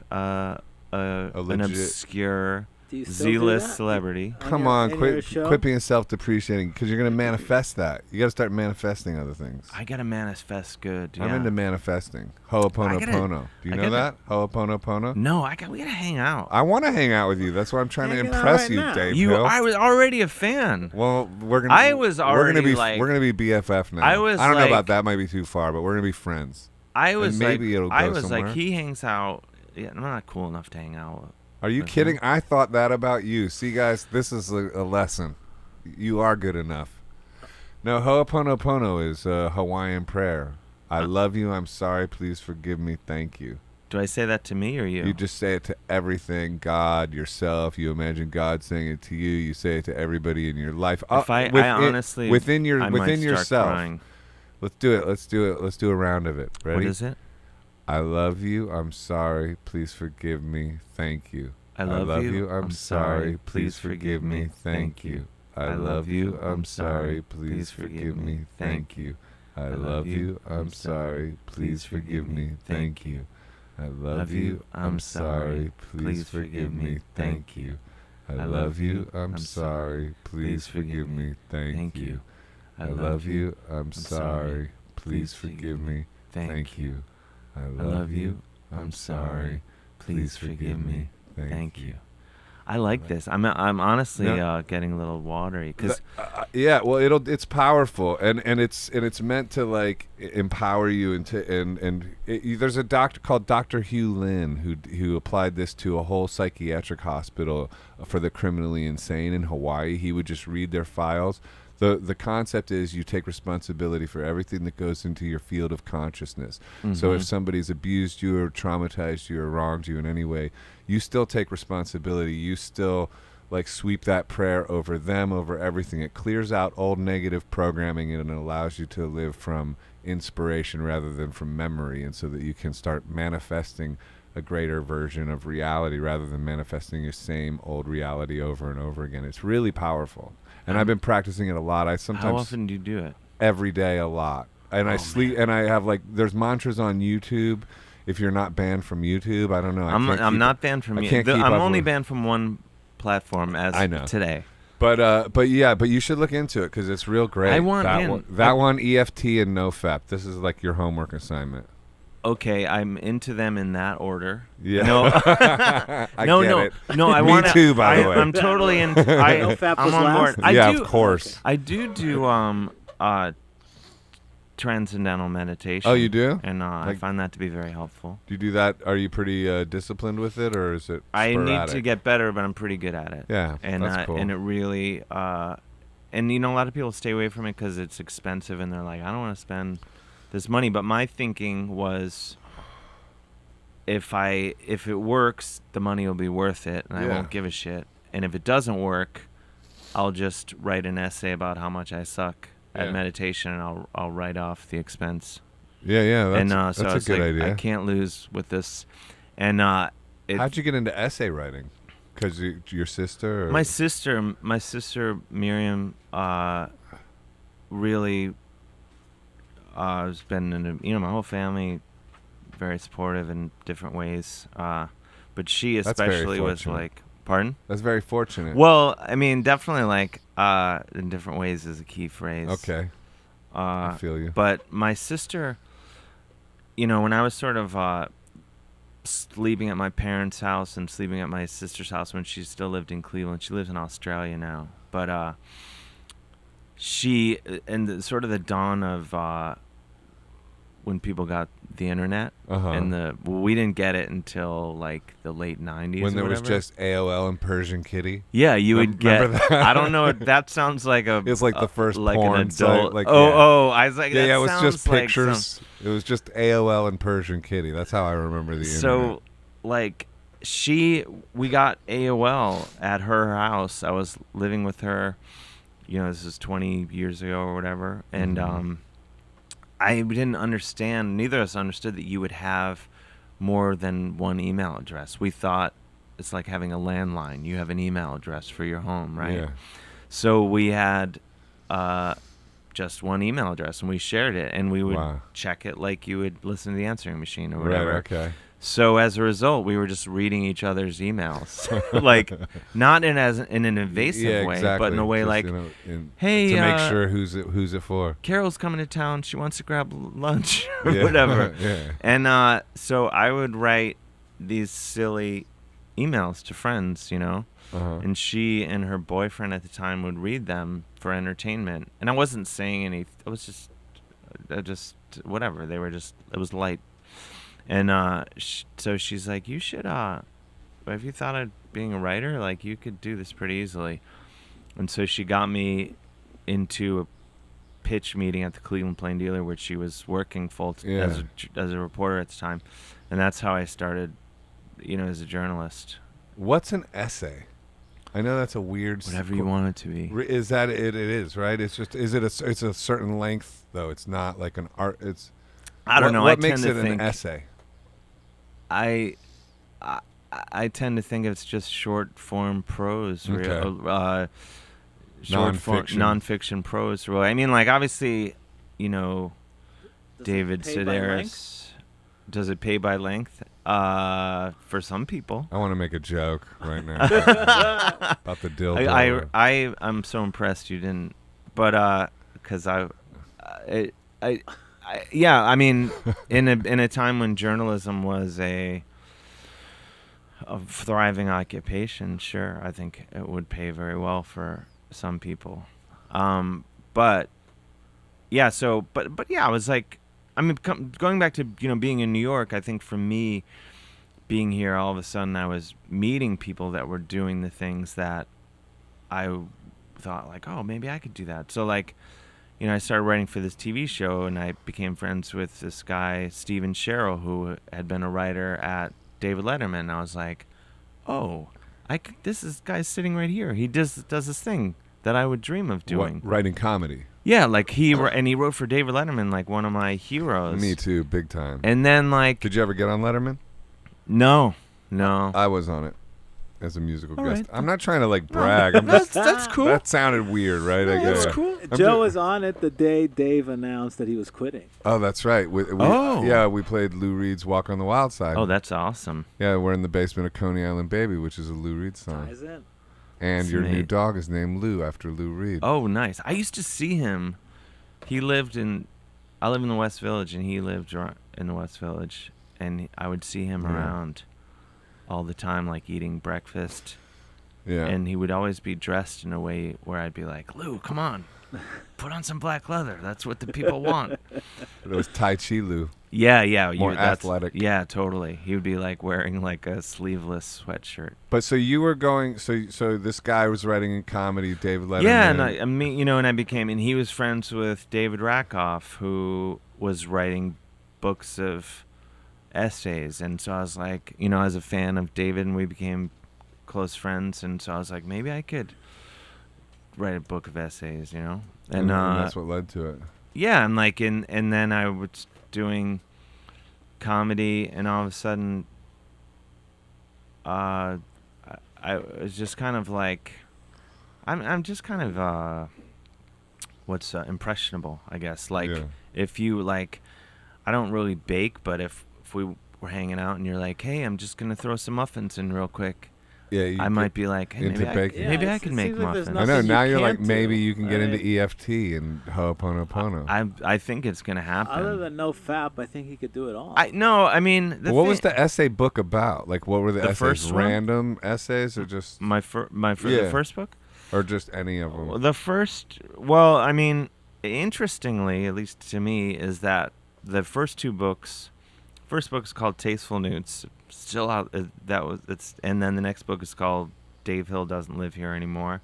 an legit- obscure Do you still do Z-list that? celebrity. Come your- on, in your quit show? being self-depreciating, because you're going to manifest that. You got to start manifesting other things. I gotta manifest good. Yeah. I'm into manifesting. Ho'oponopono. Do you I know gotta- that? Ho'oponopono? No, we gotta hang out. I want to hang out with you. That's why I'm trying to Hanging out impress right you, now. Dave Hill. I was already a fan. Well, we're gonna. I was we're already, gonna be like- we're gonna be BFF now. I was I don't know like- about that. Might be too far, but we're gonna be friends. I was maybe like, it'll I go was somewhere. like, he hangs out. Yeah, I'm not cool enough to hang out. Are you Okay. kidding? I thought that about you. See, guys, this is a lesson. You are good enough. No, Ho'oponopono is a Hawaiian prayer. I love you. I'm sorry. Please forgive me. Thank you. Do I say that to me or you? You just say it to everything, God, yourself. You imagine God saying it to you. You say it to everybody in your life. If I honestly, within I might within start yourself. crying. Let's do it. Let's do it. Let's do a round of it. Ready? What is it? I love you. I'm sorry. Please forgive me. Thank you. I love you. I'm sorry. Please forgive me. Thank you. I love you. I'm sorry. Please forgive me. Thank you. I love you. I'm sorry. Please forgive me. Thank you. I love you. I'm sorry. Please forgive me. Thank you. I love you. I'm sorry. Please forgive me. Thank you. I love you. I'm sorry. Please forgive me. Thank you. I love you. I'm sorry. Please forgive me. Thank you. I like this. I'm honestly Yeah. getting a little watery because Yeah, well, it's powerful, and it's meant to like empower you there's a doctor called Dr. Hugh Lin who applied this to a whole psychiatric hospital for the criminally insane in Hawaii. He would just read their files. The concept is you take responsibility for everything that goes into your field of consciousness. So if somebody's abused you or traumatized you or wronged you in any way, you still take responsibility. You still like sweep that prayer over them, over everything. It clears out old negative programming and it allows you to live from inspiration rather than from memory, and so that you can start manifesting a greater version of reality rather than manifesting your same old reality over and over again. It's really powerful. And I've been practicing it a lot. I sometimes how often do you do it? every day a lot. And I sleep and I have like there's mantras on YouTube. If you're not banned from YouTube, I don't know. I'm not banned from can't YouTube. keep I'm up only with- banned from one platform as I know. today. But you should look into it because it's real great. I want that in. one. That one, EFT and NoFap. This is like your homework assignment. Okay, I'm into them in that order. Yeah. No, I no, get no, it. no. I Me want too, by the way. I'm totally in. No fap I'm was on last? board. I Yeah, do, of course. I do transcendental meditation. Oh, you do? And I Like- find that to be very helpful. Do you do that? Are you pretty disciplined with it, or is it? I need to sporadic? get better, but I'm pretty good at it. Yeah, and that's cool. and it really and you know, a lot of people stay away from it because it's expensive, and they're like, I don't want to spend this money. But my thinking was, if it works, the money will be worth it, and I Yeah. won't give a shit. And if it doesn't work, I'll just write an essay about how much I suck at Yeah. meditation, and I'll write off the expense. Yeah. That's, And so I that's a was good like, idea. I can't lose with this. And How'd you get into essay writing? Because your sister? Or? My sister Miriam, really has been in my whole family, very supportive in different ways. But she That's very especially was fortunate. like, pardon? That's very fortunate. Well, I mean, definitely like in different ways is a key phrase. Okay. I feel you. But my sister, when I was sort of sleeping at my parents' house and sleeping at my sister's house when she still lived in Cleveland. She lives in Australia now. But she, and sort of the dawn of when people got the internet, and we didn't get it until like the late 90s. When or there was whatever. just AOL and Persian Kitty. Yeah, you would get. Remember that? I don't know. That sounds like a. It's like the first like porn an site, adult. like, oh, I was like, that Yeah, it was sounds just like pictures. It was just AOL and Persian Kitty. That's how I remember the So, internet. like, we got AOL at her house. I was living with her. This is 20 years ago or whatever, and I didn't understand. Neither of us understood that you would have more than one email address. We thought it's like having a landline. You have an email address for your home, right? Yeah. So we had just one email address, and we shared it, and we would Wow. check it like you would listen to the answering machine or Right, whatever. okay. So as a result, we were just reading each other's emails, like not in an invasive Yeah, way, exactly. but in a way Just, like, in- hey, to make sure who's it for. Carol's coming to town. She wants to grab lunch or Yeah. whatever. Yeah. And so I would write these silly emails to friends, Uh-huh. and she and her boyfriend at the time would read them for entertainment. And I wasn't saying any. I was just whatever. They were just. It was light. And so she's like, you should. Have you thought of being a writer? Like, you could do this pretty easily. And so she got me into a pitch meeting at the Cleveland Plain Dealer, where she was working as a reporter at the time, and that's how I started, as a journalist. What's an essay? I know that's a weird. Whatever you want it to be. Is that it? It is, right? It's just. Is it it's a certain length though? It's not like an art. It's. I don't know. What I makes tend it to think an essay? I tend to think it's just short form prose, Okay. short form Nonfiction. nonfiction prose. Really, I mean, like obviously, Does it David pay by length? Sedaris. Does it pay by length? For some people. I want to make a joke right now about the dildo. I'm so impressed you didn't, but because yeah, I mean, in a time when journalism was a thriving occupation, sure, I think it would pay very well for some people. But yeah, but yeah, I was like, I mean, going back to being in New York, I think for me, being here, all of a sudden I was meeting people that were doing the things that I thought like, oh, maybe I could do that. So like, I started writing for this TV show, and I became friends with this guy, Stephen Sherrill, who had been a writer at David Letterman. And I was like, oh, this guy's sitting right here. He does this thing that I would dream of doing. What, writing comedy? Yeah, like he wrote for David Letterman, like one of my heroes. Me too, big time. And then like, did you ever get on Letterman? No. I was on it as a musical All guest. right. I'm not trying to like brag. I'm just, that's cool. that sounded weird, right? I guess. That's cool. Joe was on it the day Dave announced that he was quitting. Oh, that's right. We played Lou Reed's "Walk on the Wild Side." Oh, that's awesome. Yeah, we're in the basement of Coney Island Baby, which is a Lou Reed song. Ties in. And That's your new neat. dog is named Lou after Lou Reed. Oh, nice. I used to see him. I live in the West Village, and he lived in the West Village, and I would see him Yeah. around all the time, like eating breakfast. Yeah. And he would always be dressed in a way where I'd be like, Lou, come on, put on some black leather. That's what the people want. It was Tai Chi Lou. Yeah. More athletic. Yeah, totally. He would be like wearing like a sleeveless sweatshirt. But so you were going. So this guy was writing in comedy, David Letterman. Yeah, and and he was friends with David Rakoff, who was writing books of essays, and so I was like, I was a fan of David, and we became close friends, and so I was like, maybe I could write a book of essays, and that's what led to it. Yeah, and like, and then I was doing comedy, and all of a sudden, I was just kind of like, I'm just kind of impressionable, I guess. Like, Yeah. if you like, I don't really bake, but if we were hanging out and you're like, hey, I'm just gonna throw some muffins in real quick, Yeah, I might be like, hey, into baking. maybe I it can make seems like there's muffins. I know. nothing Now you you're like, can't maybe do, you can get into right? EFT and Ho'oponopono. I think it's gonna happen. Other than no fap, I think he could do it all. I mean, What was the essay book about? Like, what were the essays? first one? Random essays, or just the first book? or just any of them? The first, well, I mean, interestingly, at least to me, is that the first two books. First book is called Tasteful Nudes, still out. And then the next book is called Dave Hill Doesn't Live Here Anymore.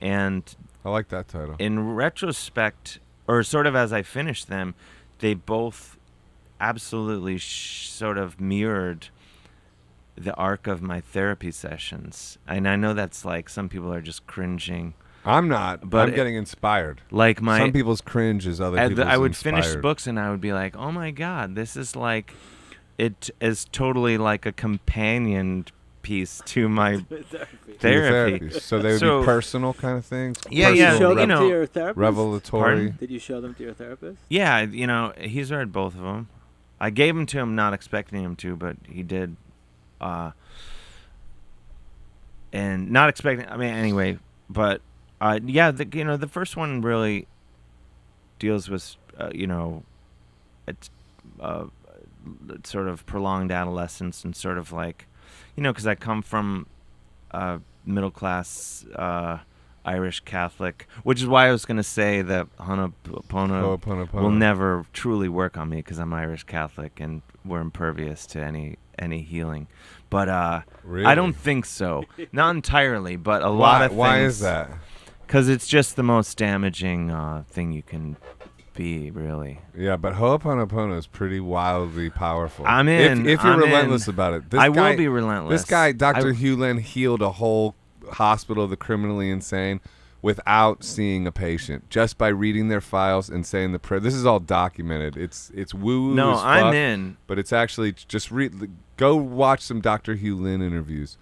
And I like that title. in retrospect, or sort of as I finished them, they both absolutely sort of mirrored the arc of my therapy sessions. And I know that's like, some people are just cringing. I'm not, But I'm getting inspired. Like Some people's cringe is other people's I would inspired. finish books and I would be like, oh my God, this is like, it is totally like a companion piece to my Therapy. To your therapy. So they would So- be personal kind of things? Yeah, Did yeah, you show you them know, to your therapist? Revelatory. Pardon? Did you show them to your therapist? Yeah, he's read both of them. I gave them to him not expecting him to, but he did. And not expecting, I mean, anyway, but yeah, the first one really deals with, it's sort of prolonged adolescence and sort of like, because I come from middle class Irish Catholic, which is why I was going to say that Ho'oponopono will never truly work on me because I'm Irish Catholic and we're impervious to any healing. But Really? I don't think so. Not entirely, but a lot of things. Why is that? Because it's just the most damaging thing you can be, really. Yeah, but Ho'oponopono is pretty wildly powerful. I'm in. If you're I'm relentless in. about it. I will be relentless. This guy, Dr. Hugh Lin, healed a whole hospital of the criminally insane without seeing a patient, just by reading their files and saying the prayer. This is all documented. It's woo-woo No, as fuck, I'm in. but it's actually just go watch some Dr. Hugh Lin interviews.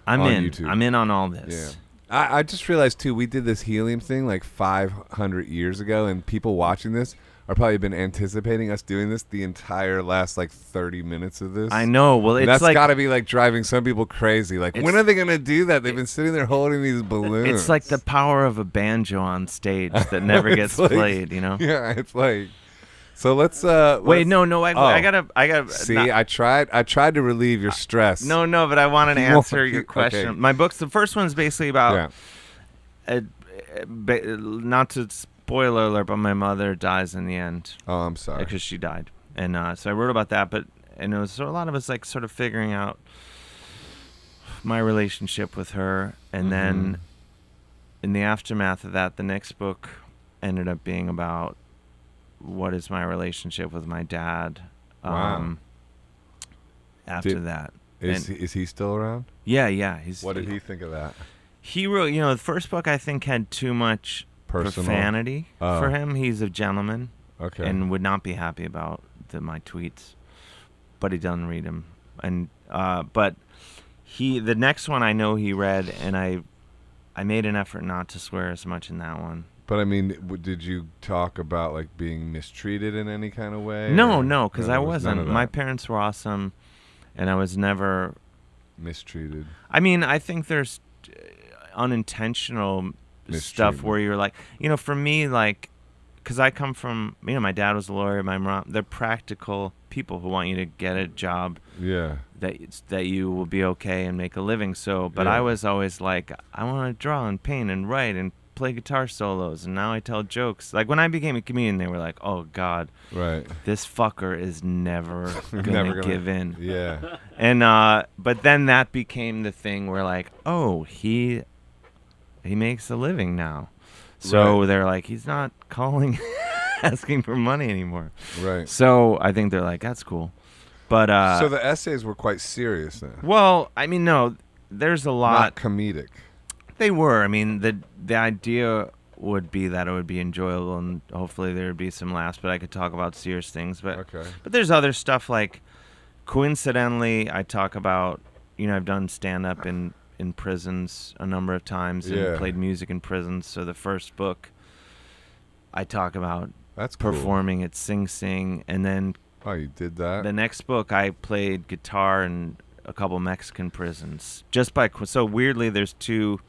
I'm on in. YouTube. I'm in on all this. Yeah. I just realized, too, we did this helium thing like 500 years ago, and people watching this are probably been anticipating us doing this the entire last like 30 minutes of this. I know. Well, And it's that's like got to be like driving some people crazy. Like, when It's- are they gonna do that? They've been sitting there holding these balloons. it's like the power of a banjo on stage that never It's gets like- played. You know. Yeah, it's like. So let's. Wait, no. I Oh. gotta. See, not- I tried to relieve your stress. No, but I wanted to answer your Okay. question. My books. The first one's basically about. Yeah. Not to spoiler alert, but my mother dies in the end Oh, I'm sorry. because she died, and so I wrote about that. But and it was a lot of us like sort of figuring out my relationship with her, and then in the aftermath of that, the next book ended up being about what is my relationship with my dad. Wow. After Did- that, Is he still around? yeah. He's What did he think of that? He wrote, the first book I think had too much Personal. profanity Oh. for him. He's a gentleman Okay. and would not be happy about my tweets, but he doesn't read them. And but the next one I know he read, and I made an effort not to swear as much in that one. But I mean, did you talk about like being mistreated in any kind of way? No, or- because no, I it was none wasn't. of My that. parents were awesome, and I was never. Mistreated. I mean, I think there's unintentional stuff Mistreatment. where you're like, for me, like, because I come from, my dad was a lawyer, my mom, they're practical people who want you to get a job Yeah. that you will be okay and make a living. So, but Yeah. I was always like, I want to draw and paint and write and play guitar solos, and now I tell jokes. Like when I became a comedian, they were like, oh God, Right. this fucker is never Never gonna gonna- give in. Yeah. And but then that became the thing where like, oh, he makes a living now. So Right. they're like, he's not calling asking for money anymore. Right. So I think they're like, that's cool. But So the essays were quite serious then. well, I mean, no, there's a lot. Not comedic. They were. I mean, the idea would be that it would be enjoyable and hopefully there would be some laughs, but I could talk about serious things. But Okay. But there's other stuff like, coincidentally, I talk about, I've done stand-up in prisons a number of times and Yeah. played music in prisons. So the first book, I talk about That's cool. performing at Sing Sing. And then Oh, you did that? the next book, I played guitar in a couple Mexican prisons. So weirdly, there's two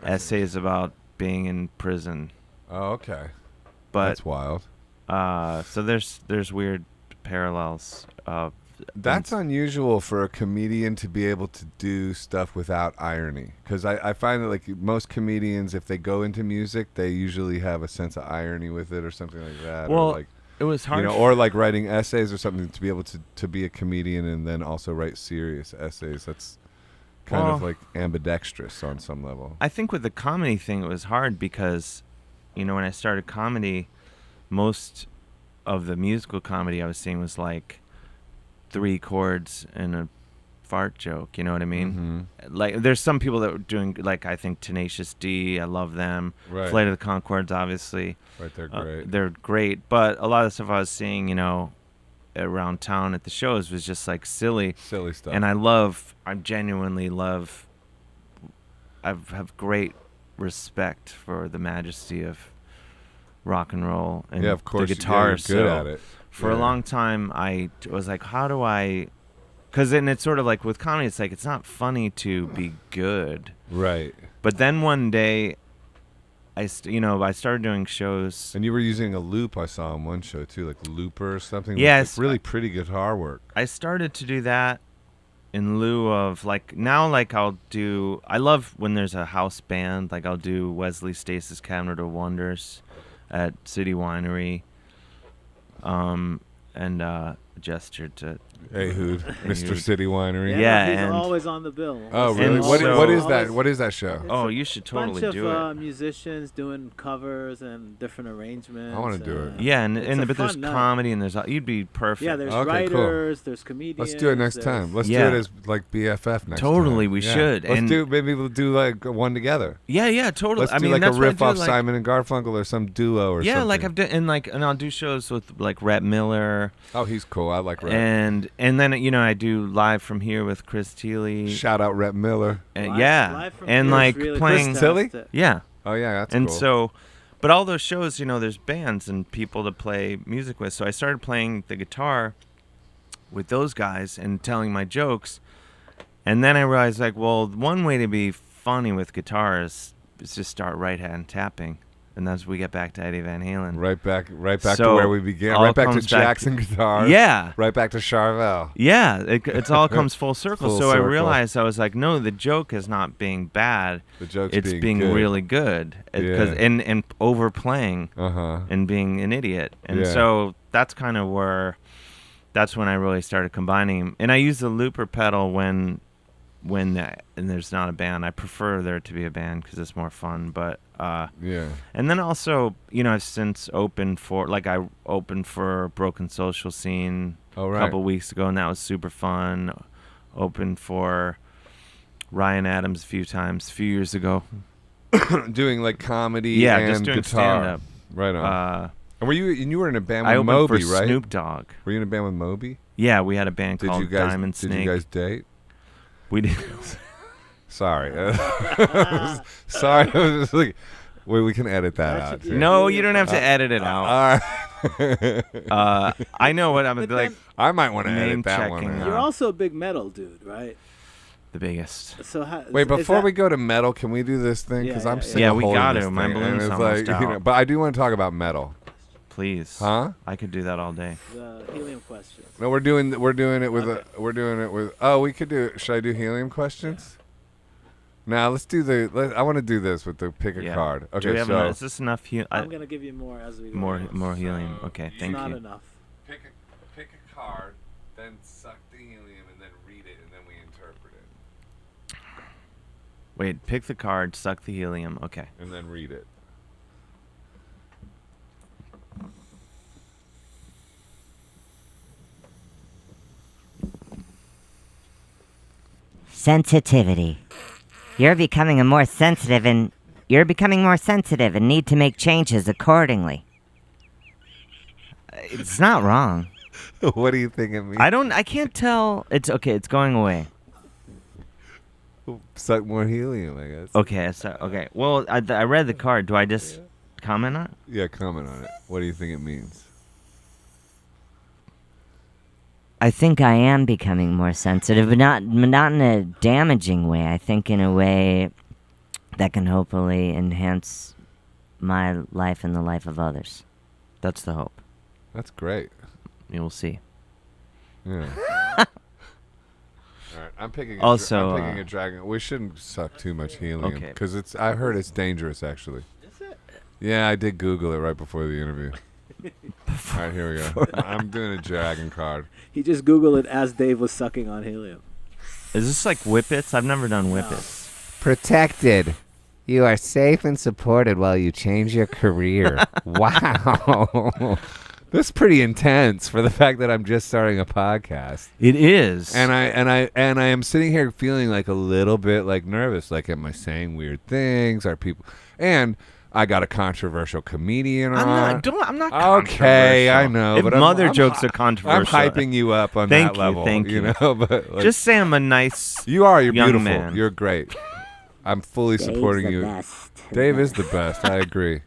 essays about being in prison. Oh, okay. But That's wild. so there's weird parallels. That's unusual for a comedian to be able to do stuff without irony. Because I find that like most comedians, if they go into music, they usually have a sense of irony with it or something like that. Well, or like, it was hard. or like writing essays or something to be able to be a comedian and then also write serious essays. That's kind of Well- like ambidextrous on some level. I think with the comedy thing, it was hard because, when I started comedy, most of the musical comedy I was seeing was like 3 chords and a fart joke. You know what I mean? Mhm. Like, there's some people that were doing, like, I think Tenacious D, I love them. Right. Flight of the Conchords, obviously. Right, they're great. They're great. But a lot of the stuff I was seeing, around town at the shows was just like silly. Silly stuff. And I genuinely love, I have great respect for the majesty of rock and roll and yeah, of course. the guitar. You're good at it. For a Yeah. long time, I was like, how do I, because then it's sort of like with comedy, it's like, it's not funny to be good. Right. But then one day, I started doing shows. And you were using a loop I saw on one show too, like Looper or something. Yes. Like really pretty guitar work. I started to do that in lieu of like now, like I love when there's a house band, like I'll do Wesley Stace's Cabinet of Wonders at City Winery, and gestured to Ehud, Mr. Ehud. City Winery. Yeah, he's and- always on the bill. Oh, And really? What so- what is that? Always- What is that show? It's Oh, a you should totally bunch do of it. musicians doing covers and different arrangements. I wanna do it. Yeah, it's a but there's fun night. comedy and you'd be perfect. Yeah, there's Okay, cool. writers, there's comedians. Let's do it next time. Let's Yeah. do it as like BFF next time. Totally, we should. Let's And- do. Maybe we'll do like one together. yeah, totally. Let's I do mean, like a that's what I riff do, off like- Simon and Garfunkel or some duo or Yeah, something. like I've done, and I'll do shows with like Rhett Miller, Oh, he's cool. I like Rhett. and then I do Live from Here with Chris Thiele. Shout out Rhett Miller. And Live- yeah, Live from and Here is like really playing. Chris Tilly? fantastic. Yeah, Oh yeah, that's and cool. so, But all those shows, there's bands and people to play music with. So I started playing the guitar with those guys and telling my jokes. And then I realized, like, well, one way to be funny with guitar is just start right hand tapping. And that's we get back to Eddie Van Halen. Right back to So where we began. all Right back to comes back Jackson guitars. Yeah. Right back to Charvel. Yeah, it's all comes full circle. Full so circle. I realized, I was like, no, the joke is not being bad. The joke's It's being good. really good. Yeah. And overplaying Uh-huh. and being an idiot. And Yeah. so that's kind of that's when I really started combining 'em. And I use the looper pedal when and there's not a band. I prefer there to be a band because it's more fun. But Yeah. and then also, I've since opened for, like, I opened for Broken Social Scene Oh, a right. couple weeks ago, and that was super fun. Opened for Ryan Adams a few years ago. Doing like comedy Yeah, and just doing guitar. stand-up. Right on. And you were in a band I with opened Moby, for right? Snoop Dogg. Were you in a band with Moby? Yeah, we had a band Did called you guys Diamond did Snake. you guys date? We did. Sorry. Sorry. I was just like, wait, we can edit that out. should- too. No, you don't have to edit it out. All right. I know what I'm But like. then- I might want to Name edit that one checking. out. You're also a big metal dude, right? The biggest. So how, Wait, is before that- we go to metal, can we do this thing? Because Yeah, I'm yeah, sick yeah. of We holding got this to. My thing, and balloon's it's almost like, out. but I do want to talk about metal. Please. Huh? I could do that all day. The helium questions. No, we're doing it with Okay. Oh, we could do. Should I do helium questions? Now let's do I want to do this with the pick a Yeah. card. Do Okay, we have so is this enough? I'm gonna give you more as we go. More along. helium. Okay, It's thank not you. enough. pick a card, then suck the helium, and then read it, and then we interpret it, Wait, pick the card, suck the helium. Okay. and then read it. Sensitivity. You're becoming more sensitive and need to make changes accordingly. It's not wrong. What do you think it means? I can't tell. It's okay. It's going away. Suck more helium, I guess. Okay. Okay. Well, I read the card. Do I just comment on it? Yeah, comment on it. What do you think it means? I think I am becoming more sensitive, but not in a damaging way. I think in a way that can hopefully enhance my life and the life of others. That's the hope. That's great. You will see. Yeah. All right, I'm picking. I'm picking a dragon. We shouldn't suck too much helium Okay. because I heard it's dangerous. Actually. Is it? Yeah, I did Google it right before the interview. All right, here we go. I'm doing a dragon card. He just Googled it as Dave was sucking on helium. Is this like whippets? I've never done whippets. Protected. You are safe and supported while you change your career. Wow. That's pretty intense for the fact that I'm just starting a podcast. It is. And I am sitting here feeling like a little bit like nervous. Like, am I saying weird things? Are people? And I got a controversial comedian on. I'm not. Okay, I controversial. know. If but mother I'm jokes are I'm controversial, hyping you up on Thank that you, level. thank You you. know, but like, Just say I'm a nice. you are. You're young beautiful. man. You're great. I'm fully supporting you. Dave is the best. I agree.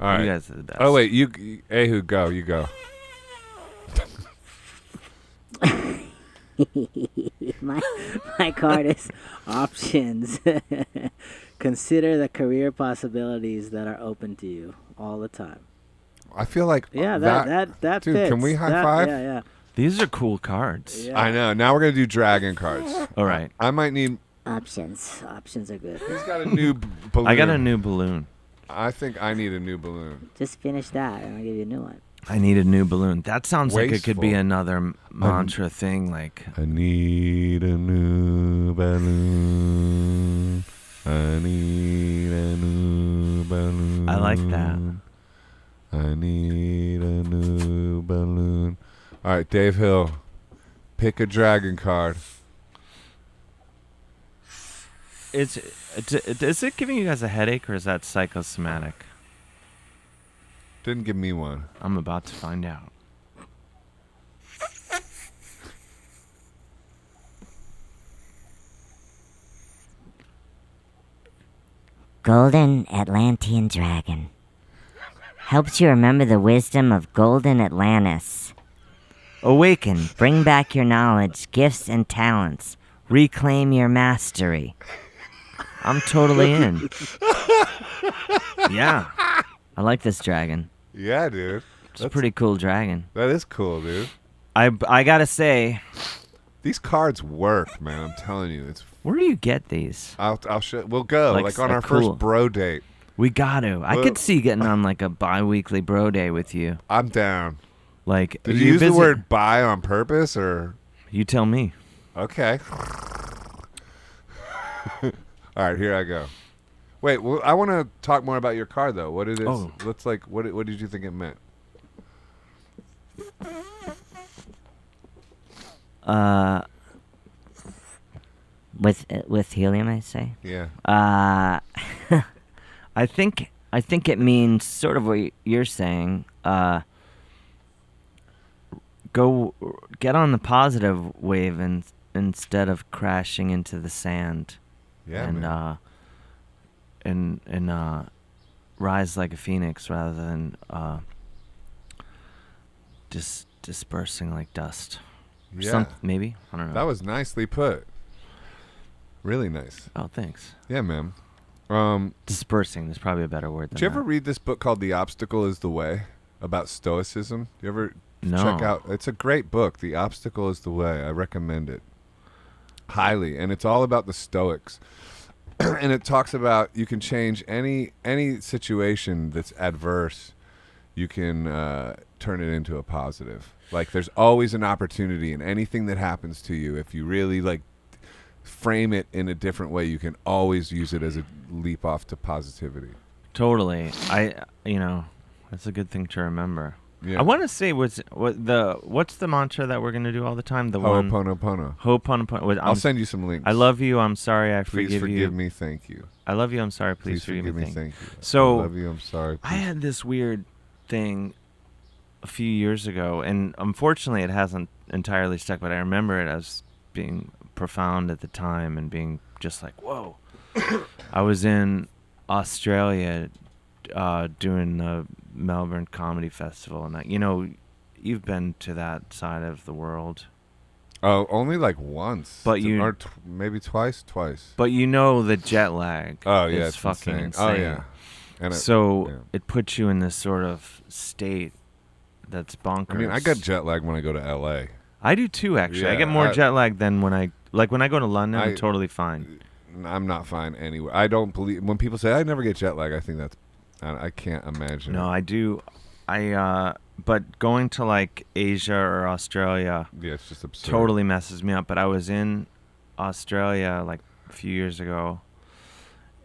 All right. You guys are the best. Oh wait, Ahu, go. You go. My card is options. Consider the career possibilities that are open to you all the time. I feel like Yeah, that dude, fits. can we high That- five? Yeah. These are cool cards. Yeah. I know. Now we're gonna do dragon cards. All right. I might need. Options are good. Who's got a new balloon? I got a new balloon. I think I need a new balloon. Just finish that, and I'll give you a new one. I need a new balloon. That sounds like it could be Wasteful. another mantra thing. Like, I need a new balloon. I need a new balloon. I like that. I need a new balloon. All right, Dave Hill, pick a dragon card. is it giving you guys a headache or is that psychosomatic? Didn't give me one. I'm about to find out. Golden Atlantean Dragon. helps you remember the wisdom of golden Atlantis. Awaken, bring back your knowledge, gifts, and talents. Reclaim your mastery. I'm totally in. Yeah. I like this dragon. Yeah, dude. It's a pretty cool dragon. That is cool, dude. I gotta say, These cards work, man. I'm telling you. It's. where do you get these? I'll show. We'll go Like, on our cool. first bro date. We got to. I Well- could see getting on like a bi-weekly bro day with you. I'm down. Like, Did you use the word "buy" on purpose, or You tell me. okay? All right, here I go. Wait, well, I want to talk more about your card, though. What it is? Oh. Let's like. What did you think it meant? With helium, I say. Yeah. I think it means sort of what you're saying. Go get on the positive wave and instead of crashing into the sand. Yeah, and man. rise like a phoenix rather than dispersing like dust. Or Yeah. Maybe, I don't know. That was nicely put. Really nice. Oh, thanks. Yeah, man. Dispersing is probably a better word than Did you ever that. read this book called "The Obstacle Is the Way" about Stoicism? You ever No. check out? It's a great book. "The Obstacle Is the Way." I recommend it highly, and it's all about the Stoics. And it talks about you can change any situation that's adverse. You can turn it into a positive. Like there's always an opportunity in anything that happens to you. If you really like frame it in a different way, you can always use it as a leap off to positivity. Totally. That's a good thing to remember. Yeah. I want to say what's the mantra that we're gonna do all the time? The one Ho'oponopono. Ho'oponopono. I'll send you some links. I love you. I'm sorry. I Please forgive you. forgive me. Thank you. I love you. I'm sorry. Please, forgive me. Thank you. Thank you. So I love you. I'm sorry. I please. had this weird thing a few years ago, and unfortunately, it hasn't entirely stuck. But I remember it as being profound at the time and being just like, "Whoa!" I was in Australia doing the Melbourne Comedy Festival, and you've been to that side of the world, Oh, only like once. But you- or maybe twice. but the jet lag. Oh yeah, is it's fucking insane. Oh yeah. And So yeah. it puts you in this sort of state that's bonkers. I mean, I get jet lag when I go to LA. I do too, actually. I Yeah, get more I- jet lag than when I go to London. I'm I- totally fine. I'm not fine anywhere. I don't believe when people say I never get jet lag. I think that's I can't imagine. No, it. I do. But going to like Asia or Australia Yeah, it's just absurd. totally messes me up. But I was in Australia like a few years ago,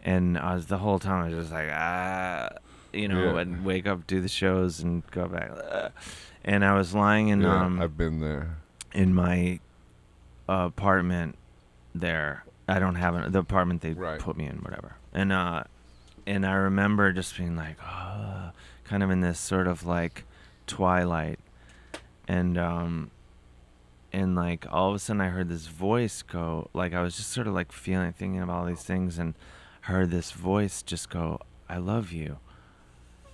and the whole time I was just like Yeah. and wake up, do the shows, and go back. And I was lying in Yeah, I've been there. in my apartment there. I don't have the apartment they Right. put me in, whatever. And I remember just being like, kind of in this sort of like twilight, and like all of a sudden I heard this voice go, like I was just sort of like thinking of all these things, and heard this voice just go, "I love you,"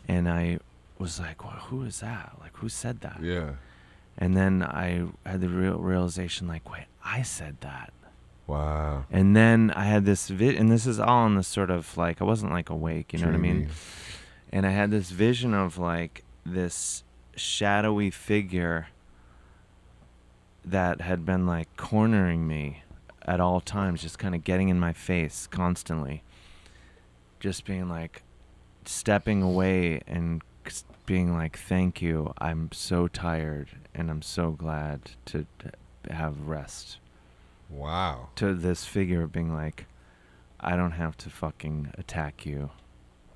and I was like, well, who is that? Like, who said that? Yeah. And then I had the realization, like, wait, I said that. Wow. And then I had this and this is all in this sort of like, I wasn't like awake, you know what I mean? Dreamy. And I had this vision of like this shadowy figure that had been like cornering me at all times, just kind of getting in my face constantly, just being like stepping away and being like, thank you, I'm so tired and I'm so glad to have rest. Wow. To this figure being like, I don't have to fucking attack you.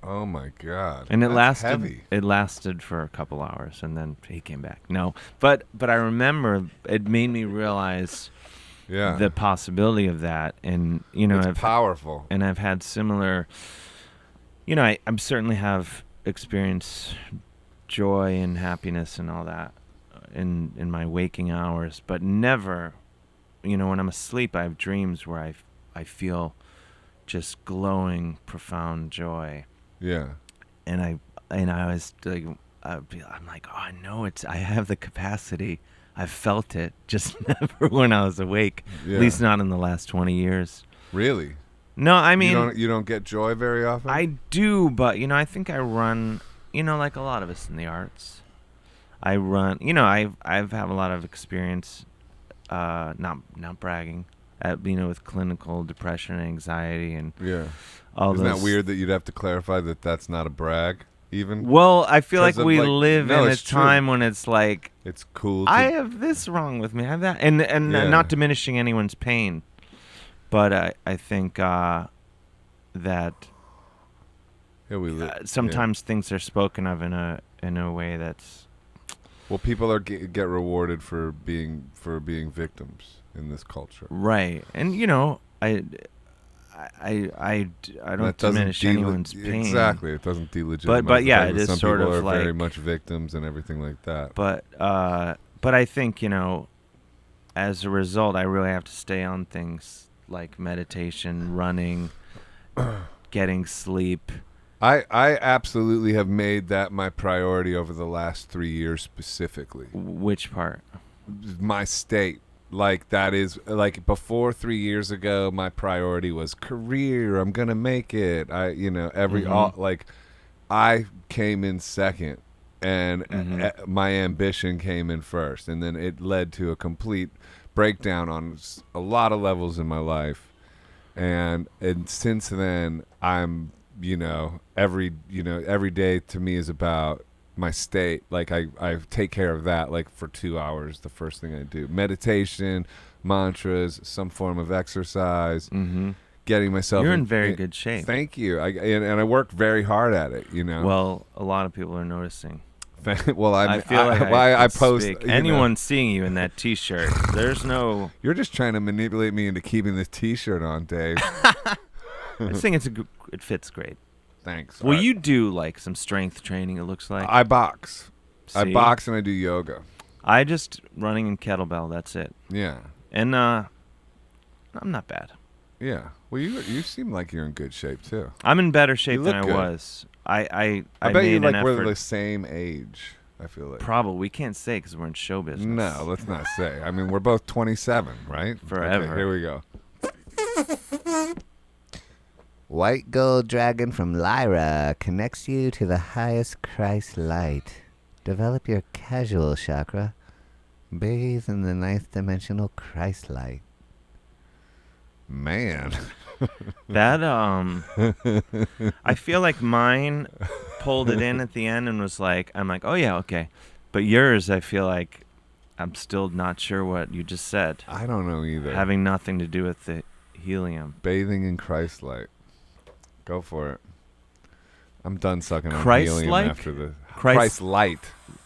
Oh my God. And it That's lasted. heavy. It lasted for a couple hours, and then he came back. No, but I remember it made me realize Yeah. the possibility of that, and it's I've powerful. and I've had similar. I certainly have experienced joy and happiness and all that in my waking hours, but never, when I'm asleep, I have dreams where I feel just glowing, profound joy. Yeah. And and I was like, I'm like, oh, I know I have the capacity. I've felt it, just never when I was awake. Yeah. At least not in the last 20 years. Really? No, I mean, you don't get joy very often? I do, but I think I run, like a lot of us in the arts. I run, I've have a lot of experience, not bragging, with clinical depression and anxiety and Yeah. all Isn't those. that weird that you'd have to clarify that that's not a brag, even? Well, I feel like 'Cause of, we like- live no, in a it's true. time when it's like, It's cool to... I have this wrong with me, I have that, and Yeah. not diminishing anyone's pain, but I think that yeah, we live, sometimes things are spoken of in a way that's Well, people are get rewarded for being victims in this culture. right, and I don't That doesn't diminish anyone's pain. Exactly, it doesn't delegitimize. But the yeah, fact it that is some sort people of are very like- much victims and everything like that. But I think as a result, I really have to stay on things like meditation, running, getting sleep. I absolutely have made that my priority over the last 3 years specifically. Which part? My state. Like, that is, like, before 3 years ago, my priority was career. I'm going to make it. I came in second, and my ambition came in first. And then it led to a complete breakdown on a lot of levels in my life. And since then, I'm, every day to me is about my state. Like, I take care of that, like, for 2 hours, the first thing I do. Meditation, mantras, some form of exercise, getting myself... You're in very good shape. Thank you. And I work very hard at it, Well, a lot of people are noticing. Well, I feel like I could post... speak. Anyone seeing you in that T-shirt, there's no... You're just trying to manipulate me into keeping this T-shirt on, Dave. I just think it fits great. Thanks. Well, you do like some strength training, it looks like. I box. I See? box and I do yoga. I just running in kettlebell, that's it. Yeah. And I'm not bad. Yeah. Well, you seem like you're in good shape, too. I'm in better shape You than look I good. was. I bet made you, an like, effort. we're the same age, I feel like. Probably. We can't say because we're in show business. No, let's not say. I mean, we're both 27, right? Forever. Okay, here we go. White gold dragon from Lyra connects you to the highest Christ light. Develop your casual chakra. Bathe in the ninth dimensional Christ light. Man. That I feel like mine pulled it in at the end and was like, I'm like, oh yeah, okay. But yours, I feel like I'm still not sure what you just said. I don't know either. Having nothing to do with the helium. Bathing in Christ light. Go for it. I'm done sucking on Christ-like? helium after the Christ- Christ light.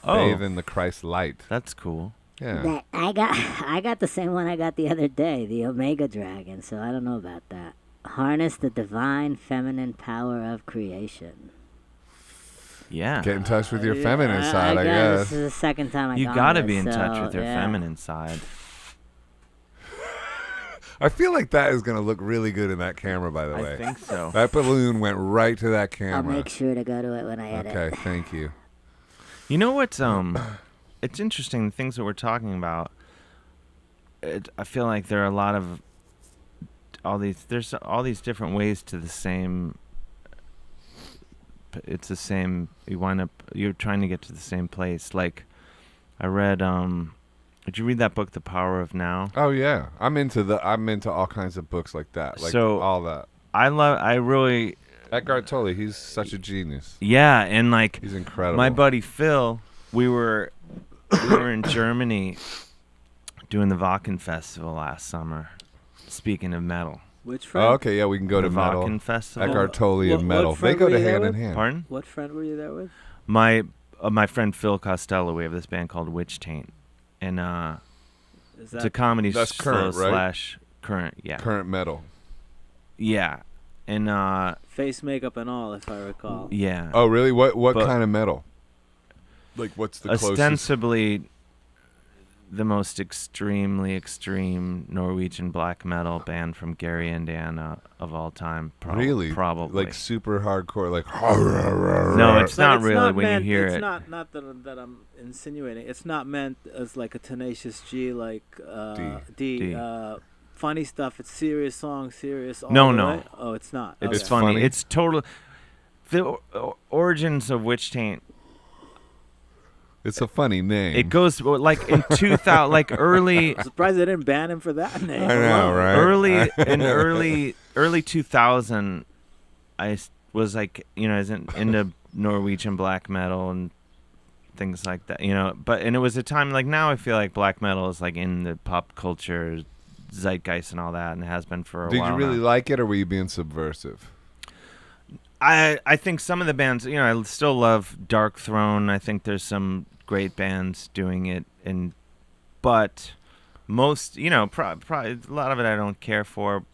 Oh. Bathe in the Christ light. That's cool. Yeah. That I got the same one I got the other day, the Omega Dragon. So I don't know about that. Harness the divine feminine power of creation. Yeah. Get in touch with your feminine I side, I This guess. is the second time I You got gotta it, be in touch so, with your yeah. feminine side. I feel like that is going to look really good in that camera, by the way. I think so. That balloon went right to that I'll camera. make sure to go to it when I edit. Okay, thank you. You know what's it's interesting the things that we're talking about. I feel like there are a lot of there's all these different ways to the same. It's the same. You're trying to get to the same place. Like, I read. Did you read that book, The Power of Now? Oh yeah, I'm into all kinds of books like that, like So- all that. I really. Eckhart Tolle, he's such a genius. Yeah, and like He's incredible. my buddy Phil, we were in Germany doing the Wacken Festival last summer. Speaking of metal, Which friend? Oh, okay, yeah, we can go the to metal. Wacken Festival. Eckhart Tolle What- and metal. what They friend go were to you there hand in with? hand. Pardon? What friend were you there with? My friend Phil Costello. We have this band called Witch Taint, and Is it's a that comedy That's show current, right? / current. Yeah, Current metal. yeah, and face makeup and all, if I recall? yeah. Oh, really? What But- kind of metal? Like, what's the closest? Ostensibly the most extremely extreme Norwegian black metal band from Gary, Indiana of all time. Really? Probably. Like super hardcore, like. No, it's But not it's really not when meant, you hear it's it. not that I'm insinuating. It's not meant as like a Tenacious G, like D. funny stuff. It's serious songs, serious. All No, the no. way? Oh, it's not. It's Okay. funny. funny? It's total. The origins of Witch Taint. It's a funny name. It goes like in 2000, like early. I'm surprised they didn't ban him for that name. I know, alone. right? early 2000, was like, I was into Norwegian black metal and things like that, but it was a time like now I feel like black metal is like in the pop culture zeitgeist and all that, and it has been for a Did while you really now. like it, or were you being subversive? I think some of the bands, I still love Dark Throne. I think there's some great bands doing it, but most, probably a lot of it I don't care for.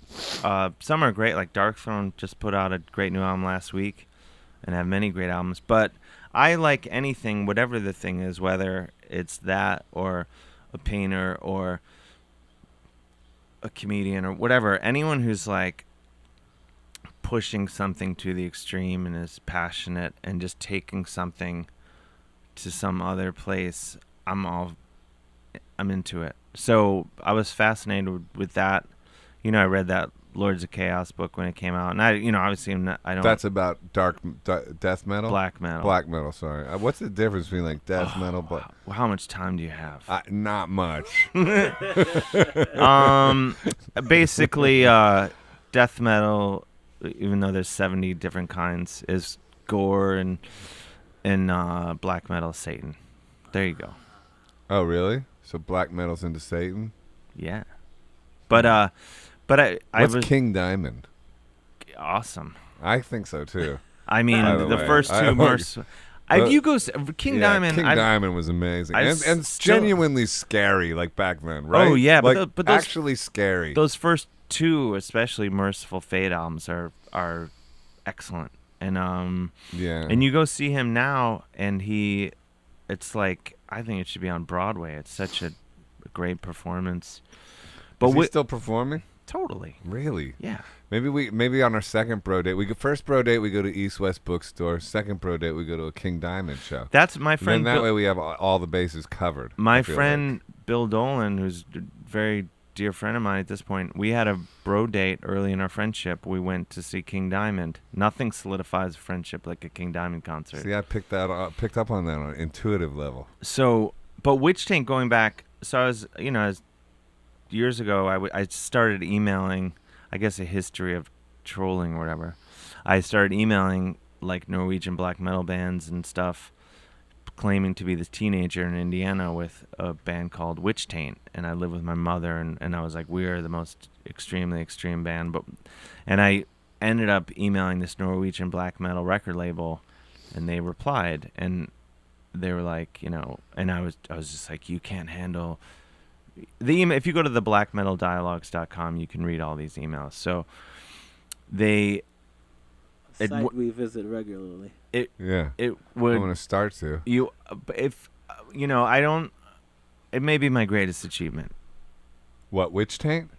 Some are great, like Dark Throne just put out a great new album last week and have many great albums. But I like anything, whatever the thing is, whether it's that or a painter or a comedian or whatever. Anyone who's like pushing something to the extreme and is passionate and just taking something to some other place, I'm into it. So I was fascinated with that. I read that Lords of Chaos book when it came out, and I obviously I don't. That's about death metal. black metal. Black metal. Sorry. What's the difference between like death metal? But Well, how much time do you have? not much. Basically, death metal, even though there's 70 different kinds, is gore, and black metal is Satan. There you go. Oh, really? So black metal's into Satan? Yeah. But I What's was King Diamond? awesome. I think so too. I mean, By the the way, first I- two Mers. If you go King Yeah, Diamond, King Diamond was amazing, I and still- genuinely scary, like back then, right? Oh, yeah, but like, but those- actually scary. those first two, especially Merciful Fate albums, are excellent. And yeah. and you go see him now, and it's like, I think it should be on Broadway. It's such a great performance. But Is he still performing? totally, Really? yeah. Maybe on our second bro date, first bro date we go to East West Bookstore. Second bro date we go to a King Diamond show. That's my And then friend. that Bill, way we have all the bases covered. I my feel friend Bill Dolan, who's a very dear friend of mine at this point, we had a bro date early in our friendship. We went to see King Diamond. Nothing solidifies a friendship like a King Diamond concert. like. See, I picked up on that on an intuitive level. So, but Witch Taint, going back, so I was, years ago, I started emailing, I guess, a history of trolling or whatever. I started emailing like Norwegian black metal bands and stuff, claiming to be this teenager in Indiana with a band called Witch Taint, and I live with my mother, and I was like, we are the most extremely extreme band, and I ended up emailing this Norwegian black metal record label, and they replied, and they were like, and I was just like, you can't handle the email. If you go to the blackmetaldialogues.com, you can read all these emails. So A It site w- we visit regularly. Yeah. it I'm would gonna start to. I don't. It may be my greatest achievement. What, Witch Taint?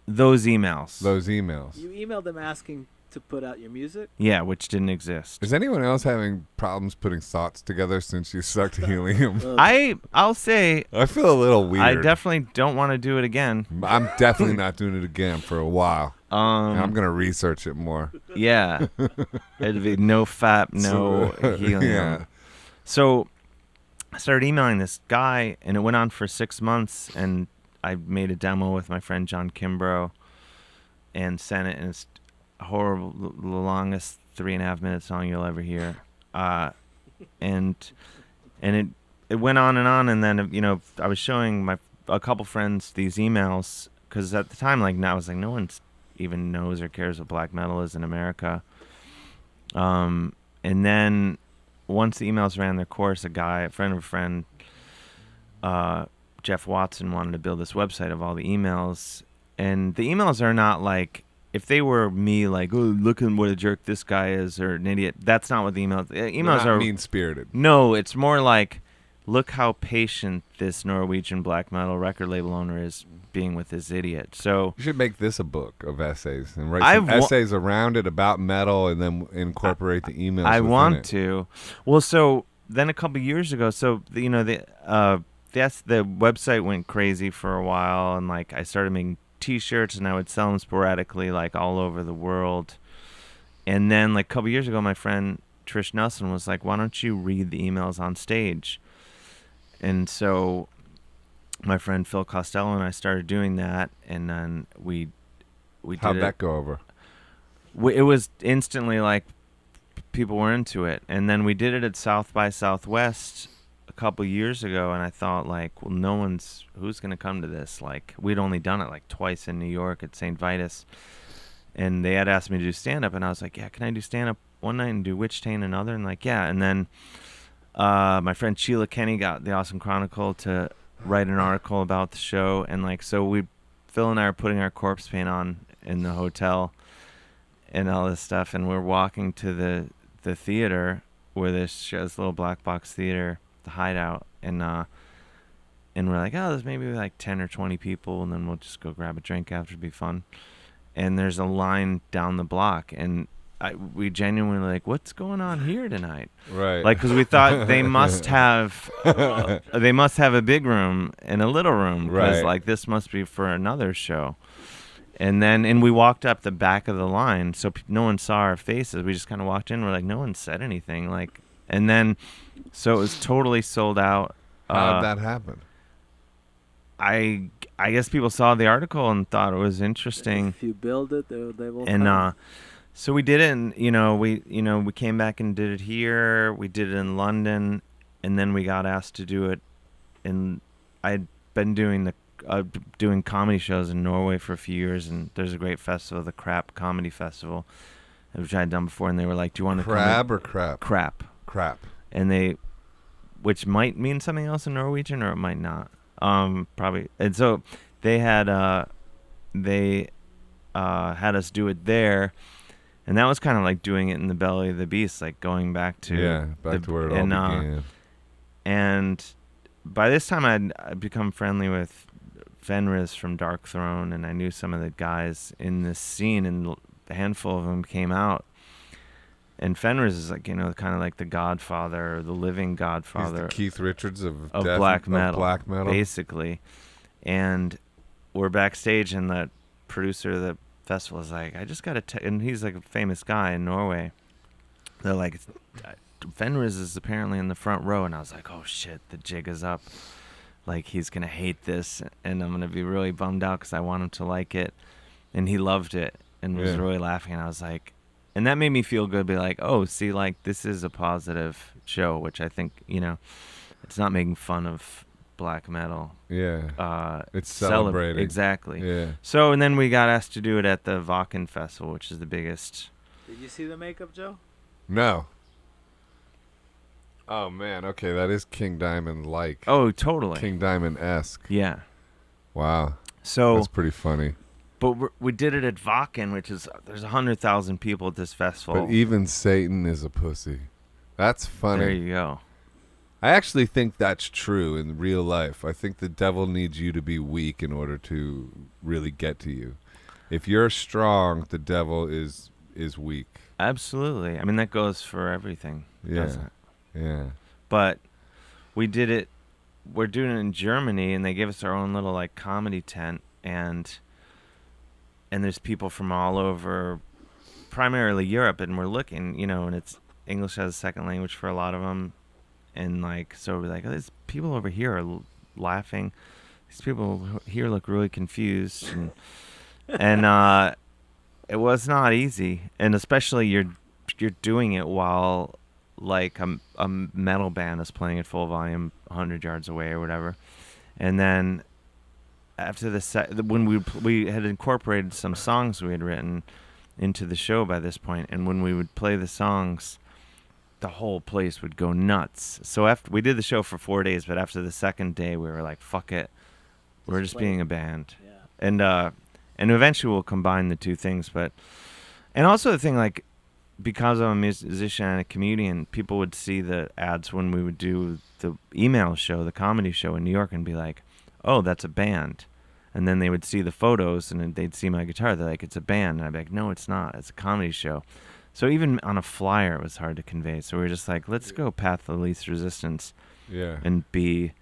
Those emails. Those emails. You emailed them asking to put out your music. Yeah, which didn't exist. Is anyone else having problems putting thoughts together since you sucked helium? Ugh. I'll say I feel a little weird. I definitely don't want to do it again. I'm definitely not doing it again for a while. And I'm Um, gonna research it more. yeah, it'd be no fap, no So- helium. yeah. So I started emailing this guy, and it went on for 6 months, and I made a demo with my friend John Kimbrough and sent it, and it's horrible, the longest 3.5 minute song you'll ever hear. And it went on, and then, I was showing a couple friends these emails, because at the time, like, now I was like, no one even knows or cares what black metal is in America. And then once the emails ran their course, a friend of a friend, Jeff Watson, wanted to build this website of all the emails. And the emails are not like, if they were me, like, oh, look at what a jerk this guy is, or an idiot. That's not what the emails. Emails They're not are mean-spirited. No, it's more like, look how patient this Norwegian black metal record label owner is being with this idiot. So You should make this a book of essays and write I've some wa- essays around it about metal, and then incorporate the emails. I within want it. to. Well, so then a couple years ago, so the website went crazy for a while, and like I started making T-shirts, and I would sell them sporadically, like all over the world. And then like a couple years ago, my friend Trish Nelson was like, "Why don't you read the emails on stage?" And so my friend Phil Costello and I started doing that, and then we How'd did that go over? it was instantly like people were into it. And then we did it at South by Southwest a couple years ago, and I thought like, well, who's gonna come to this? Like, we'd only done it like twice in New York at St. Vitus, and they had asked me to do stand-up, and I was like, yeah, can I do stand-up one night and do Witch Taint another? And like, yeah. And then my friend Sheila Kenny got the Awesome Chronicle to write an article about the show, and like, so Phil and I are putting our corpse paint on in the hotel and all this stuff, and we're walking to the theater where this little black box theater, the Hideout, and we're like, oh, there's maybe like 10 or 20 people, and then we'll just go grab a drink after, it'd be fun. And there's a line down the block, and we genuinely like, what's going on here tonight? Right. Like, because we thought they must have a big room and a little room, because Right. like this must be for another show. And we walked up the back of the line, so no one saw our faces. We just kind of walked in. We're like, no one said anything. Like, and then, so it was totally sold out. How'd that happen? I guess people saw the article and thought it was interesting. If you build it, they will. And come. so we did it, and we came back and did it here. We did it in London, and then we got asked to do it. And I'd been doing doing comedy shows in Norway for a few years, and there's a great festival, the Crap Comedy Festival, which I had done before. And they were like, "Do you want to Crab or crap? Crap?" Crap. And which might mean something else in Norwegian, or it might not. Probably. And so they had had us do it there. And that was kind of like doing it in the belly of the beast, like going back to back to where it all began. And by this time, I'd become friendly with Fenris from Dark Throne, and I knew some of the guys in this scene, and a handful of them came out. And Fenris is like, kind of like the Godfather, or the living He's Godfather the Keith Richards of black metal, black metal, basically. And we're backstage, and the producer of the festival is like, I just got to and he's like a famous guy in Norway. They're like, Fenris is apparently in the front row, and I was like, oh shit, the jig is up. Like, he's gonna hate this, and I'm gonna be really bummed out because I want him to like it. And he loved it and was really laughing, and I was like, and that made me feel good, be like, oh, see, like, this is a positive show, which I think, it's not making fun of black metal. Yeah. It's celebrating. Exactly. Yeah. So, and then we got asked to do it at the Wacken Festival, which is the biggest. Did you see the makeup, Joe? No. Oh man. Okay, that is King Diamond like. Oh, totally. King Diamond-esque. Yeah. Wow. So, That's pretty funny. but we did it at Wacken, which is, there's 100,000 people at this festival. But even Satan is a pussy. That's funny. There you go. I actually think that's true in real life. I think the devil needs you to be weak in order to really get to you. If you're strong, the devil is weak. Absolutely. I mean, that goes for everything. Yeah. doesn't it? Yeah. But we did it. We're doing it in Germany, and they gave us our own little like comedy tent, and there's people from all over, primarily Europe, and we're looking, and it's English as a second language for a lot of them, and like, so we're like, oh, these people over here are laughing. These people here look really confused, and it was not easy, and especially you're doing it while like a metal band is playing at full volume 100 yards away or whatever. And then after when we had incorporated some songs we had written into the show by this point, and when we would play the songs, the whole place would go nuts. So after we did the show for 4 days, but after the second day we were like, fuck it, we're just being a band. Yeah. And eventually we'll combine the two things. But and also the thing, like, because I'm a musician and a comedian, people would see the ads when we would do the email show, the comedy show in New York, and be like, "Oh, that's a band." And then they would see the photos and then they'd see my guitar. They're like, "It's a band." And I'd be like, "No, it's not. It's a comedy show." So even on a flyer, it was hard to convey. So we were just like, let's go Path of Least Resistance Yeah. and be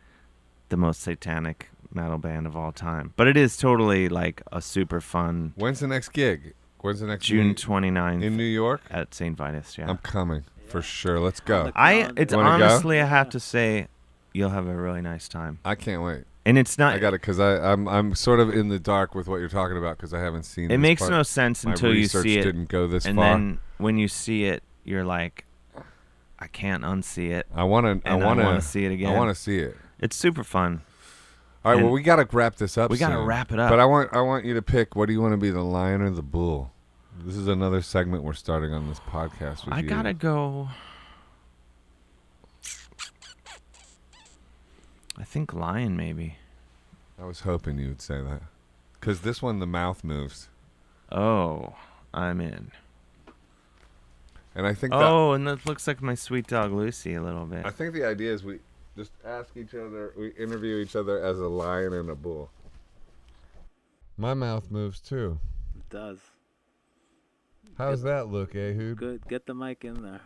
the most satanic metal band of all time. But it is totally like a super fun When's the next gig? When's the next June gig? 29th In New York? at St. Vitus. Yeah. I'm coming for sure. Let's go. It's Wanna go? honestly, I have to say, you'll have a really nice time. I can't wait. And it's not. I got it because I'm sort of in the dark with what you're talking about because I haven't seen. It this makes part. no sense My until you research see it. didn't go this And far. then when you see it, you're like, I can't unsee it. I want to. And I wanna see it again. I want to see it. It's super fun. All right. And Well, we got to wrap this up. we gotta soon. wrap it up. But I want you to pick. What do you want to be, the lion or the bull? This is another segment we're starting on this podcast. With I you. gotta go. I think lion, maybe. I was hoping you would say that because this one the mouth moves, Oh, I'm in. and I think Oh, and that looks like my sweet dog Lucy a little bit. I think the idea is we just ask each other, we interview each other as a lion and a bull. My mouth moves too. It does. How's that look, Ehud? Good. Get the mic in there.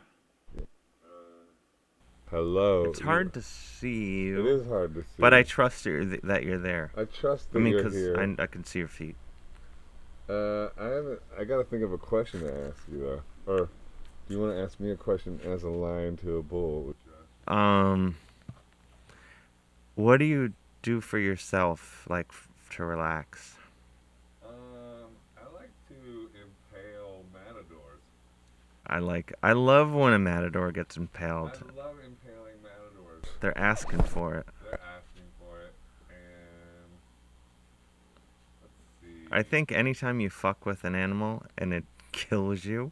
Hello. It's hard to see you. It is hard to see. But I trust that you're there. I trust that I mean, you're because here. I can see your feet. I gotta think of a question to ask you though. Or do you want to ask me a question as a lion to a bull? What do you do for yourself, like to relax? I like to impale matadors. I love when a matador gets impaled. love impaling matadors. They're asking for it. They're asking for it, and let's see. I think anytime you fuck with an animal and it kills you,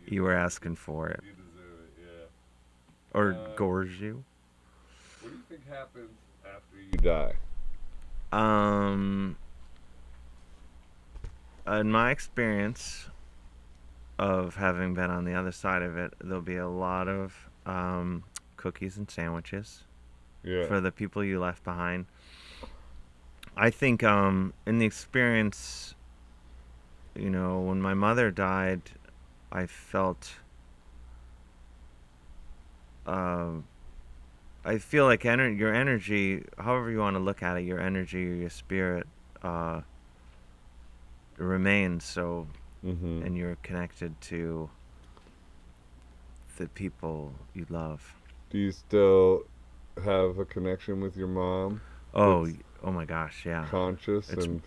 you were asking for it. You deserve it, yeah. Or gores you. What do you think happens after you die? In my experience of having been on the other side of it, there'll be a lot of cookies and sandwiches Yeah. for the people you left behind. I think in the experience, when my mother died, I felt I feel like your energy, however you want to look at it, your energy or your spirit remains. So, Mm-hmm. and you're connected to the people you love. Do you still have a connection with your mom? Oh my gosh, yeah. Conscious It's- and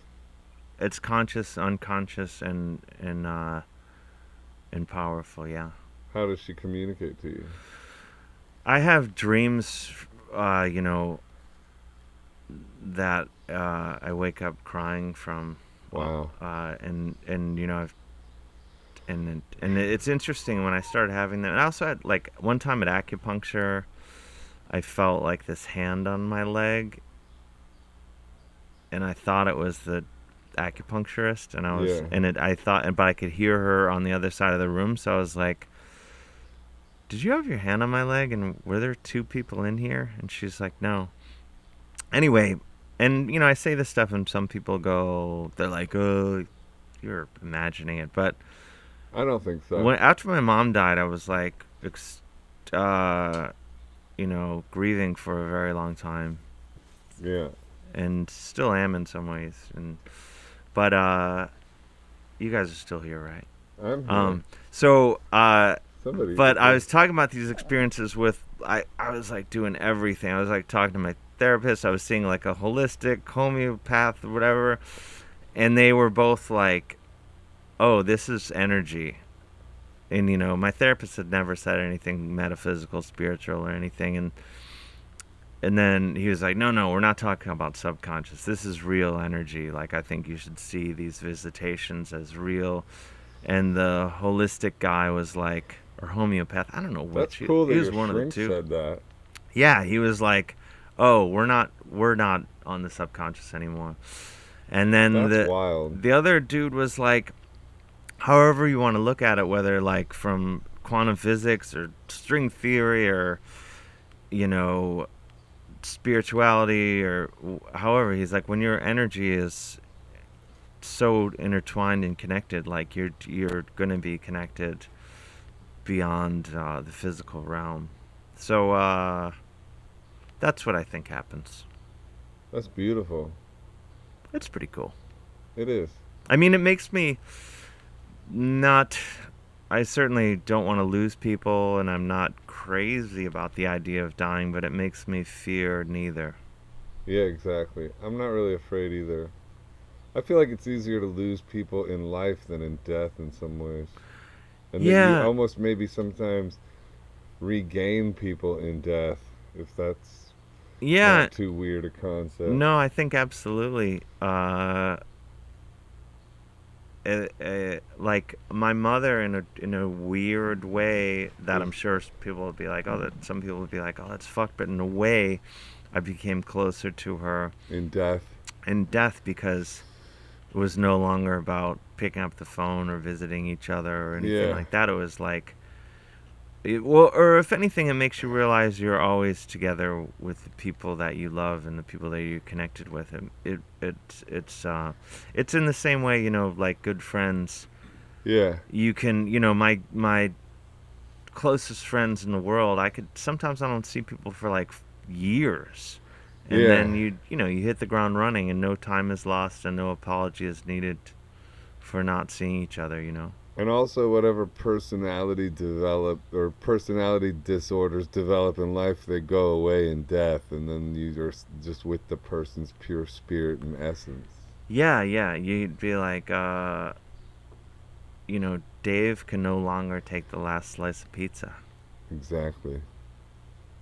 It's conscious, unconscious, and powerful. Yeah. how does she communicate to you? I have dreams, that I wake up crying from. Wow. And it's interesting when I started having them. And I also had, like, one time at acupuncture, I felt like this hand on my leg, and I thought it was the acupuncturist, and but I could hear her on the other side of the room, so I was like, did you have your hand on my leg, and were there two people in here? And she's like, no. Anyway, and I say this stuff and some people they're like, oh, you're imagining it. But I don't think so. after my mom died, I was like, grieving for a very long time, Yeah. and still am in some ways. But you guys are still here, right? I'm here. Somebody. But I was talking about these experiences with, I was like doing everything. I was like talking to my therapist. I was seeing like a holistic homeopath or whatever. And they were both like, oh, this is energy. And, my therapist had never said anything metaphysical, spiritual or anything. And then he was like, no, we're not talking about subconscious. This is real energy. Like, I think you should see these visitations as real. And the holistic guy was like, or homeopath, I don't know which. That's cool that he was your one of the shrink two. said that. Yeah, he was like, oh, we're not on the subconscious anymore. And then That's wild. the other dude was like, however you want to look at it, whether like from quantum physics or string theory or, you know, spirituality or however, he's like, when your energy is so intertwined and connected, like you're going to be connected beyond the physical realm. So that's what I think happens. That's beautiful. It's pretty cool. It is. I mean, it makes me not... I certainly don't want to lose people, and I'm not crazy about the idea of dying, but it makes me fear neither. Yeah, exactly. I'm not really afraid either. I feel like it's easier to lose people in life than in death in some ways. And then Yeah. you almost maybe sometimes regain people in death, if that's Yeah. not too weird a concept. No, I think absolutely. Like my mother, in a weird way that I'm sure people would be like, oh, that some people would be like, oh, that's fucked. But in a way, I became closer to her In death. in death because it was no longer about picking up the phone or visiting each other or anything Yeah. like that. It was like, or if anything, it makes you realize you're always together with the people that you love and the people that you're connected with. It's in the same way, you know, like good friends. Yeah. You can, you know, my closest friends in the world, sometimes I don't see people for like years. And Yeah. then you know, you hit the ground running and no time is lost and no apology is needed for not seeing each other, you know. And also whatever personality disorders develop in life, they go away in death, and then you're just with the person's pure spirit and essence. Yeah, you'd be like, you know, Dave can no longer take the last slice of pizza. Exactly.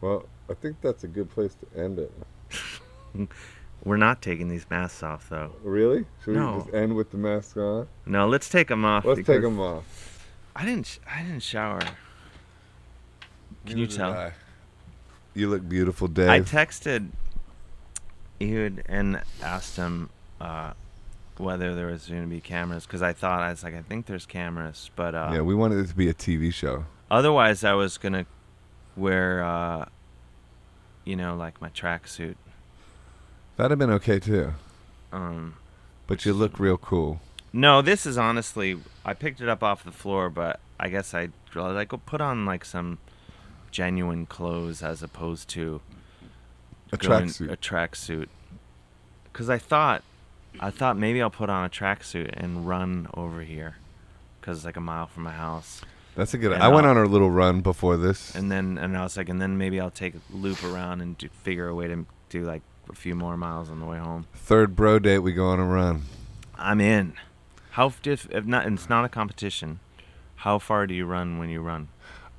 Well, I think that's a good place to end it. We're not taking these masks off, though. Really? Should No. we just end with the mask on? No, let's take them off. Let's take because them off. I didn't shower. Can you tell? You look beautiful, Dave. I texted Ehud and asked him whether there was going to be cameras because I was like, I think there's cameras, but yeah, we wanted it to be a TV show. otherwise I was gonna wear, you know, like my tracksuit. That'd have been okay too. Um, But you look real cool. No, this is honestly, I picked it up off the floor, but I guess I like put on like some genuine clothes as opposed to A going- tracksuit. A tracksuit. Because I thought maybe I'll put on a tracksuit and run over here, because it's like a mile from my house. That's a good. And I went I'll- on a little run before this. And I was like, and then maybe I'll take a loop around and figure a way to do like a few more miles on the way home. Third bro date, we go on a run. I'm in. If not, and it's not a competition. How far do you run when you run?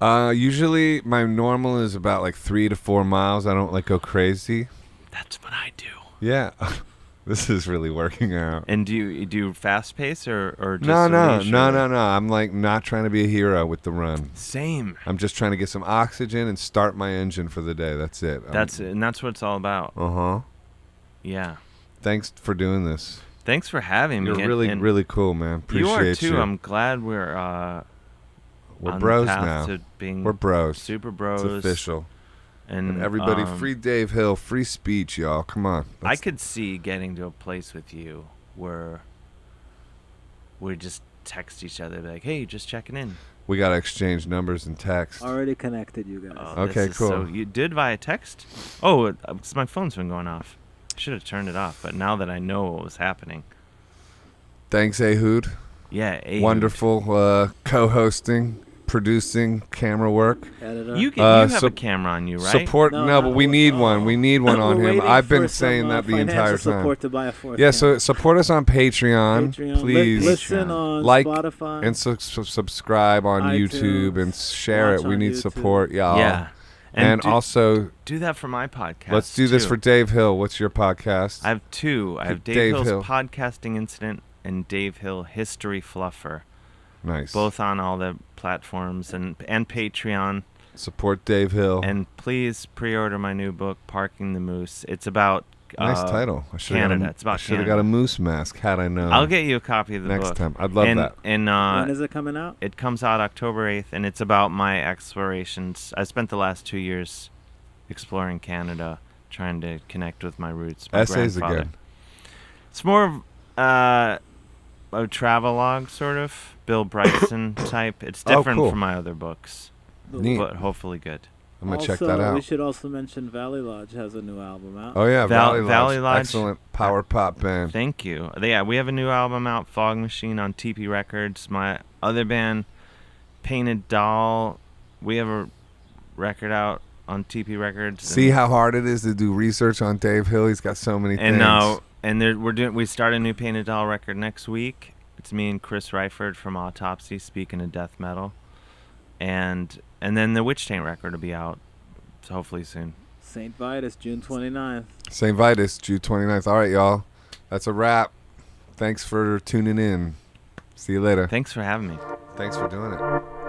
Usually my normal is about like 3 to 4 miles. I don't like go crazy. That's what I do. Yeah. This is really working out. And do you do fast pace or just No. leisure? I'm like not trying to be a hero with the run. Same. I'm just trying to get some oxygen and start my engine for the day. That's it. That's what it's all about. Uh-huh. Yeah. Thanks for doing this. Thanks for having me. You're and- really, and really cool, man. Appreciate you are too. you. I'm glad we're We're on bros the path now. to being We're bros. super bros. It's official. And Everybody, free Dave Hill, free speech, y'all. Come on. I could see getting to a place with you where we just text each other like, "Hey, just checking in." We gotta exchange numbers and text. Already connected, you guys. Oh, Okay, this is cool. So you did via text? Oh, because my phone's been going off. Should have turned it off, but now that I know what was happening, Thanks, Ehud. yeah, Ehud. Wonderful producing, producing, camera work. Editor. You have a sup- camera on you, right? Support. No, No, no, but we need one. We need one We're on him. waiting I've been for saying some, that the entire financial time. support to buy a fourth Yeah, camera. so support us on Patreon, Patreon. please. Listen on Like Spotify. and subscribe on YouTube and iTunes, share it. watch We on need YouTube. support, y'all. Yeah, And do, also, do that for my podcast. let's do this too. for Dave Hill. What's your podcast? I have two. I have Dave, Dave Hill's Hill. Podcasting Incident and Dave Hill History Fluffer, Nice. both on all the platforms and Patreon. Support Dave Hill. And please pre-order my new book, Parking the Moose. It's about Nice title. I should have Canada. got a, It's about should have Canada. got a moose mask had I known. I'll get you a copy of the next book. time. I'd love that. And when is it coming out? it comes out October 8th, and it's about my explorations. I spent the last 2 years exploring Canada, trying to connect with my roots. My Essays grandfather. again. It's more of a travelogue, sort of. Bill Bryson type. It's Oh, different cool. from my other books, Neat. but hopefully good. I'm gonna check Also, that out. We should also mention Valley Lodge has a new album out. Oh yeah, Valley Valley Lodge. Excellent power pop band. Thank you. Yeah, we have a new album out, Fog Machine, on TP Records. My other band, Painted Doll, we have a record out on TP Records. See how hard it is to do research on Dave Hill. He's got so many and things. we start a new Painted Doll record next week. It's me and Chris Ryford from Autopsy, speaking of death metal, and then the Witch Taint record will be out, so hopefully soon. St. Vitus, June 29th. St. Vitus, June 29th. All right, y'all. That's a wrap. Thanks for tuning in. See you later. Thanks for having me. Thanks for doing it.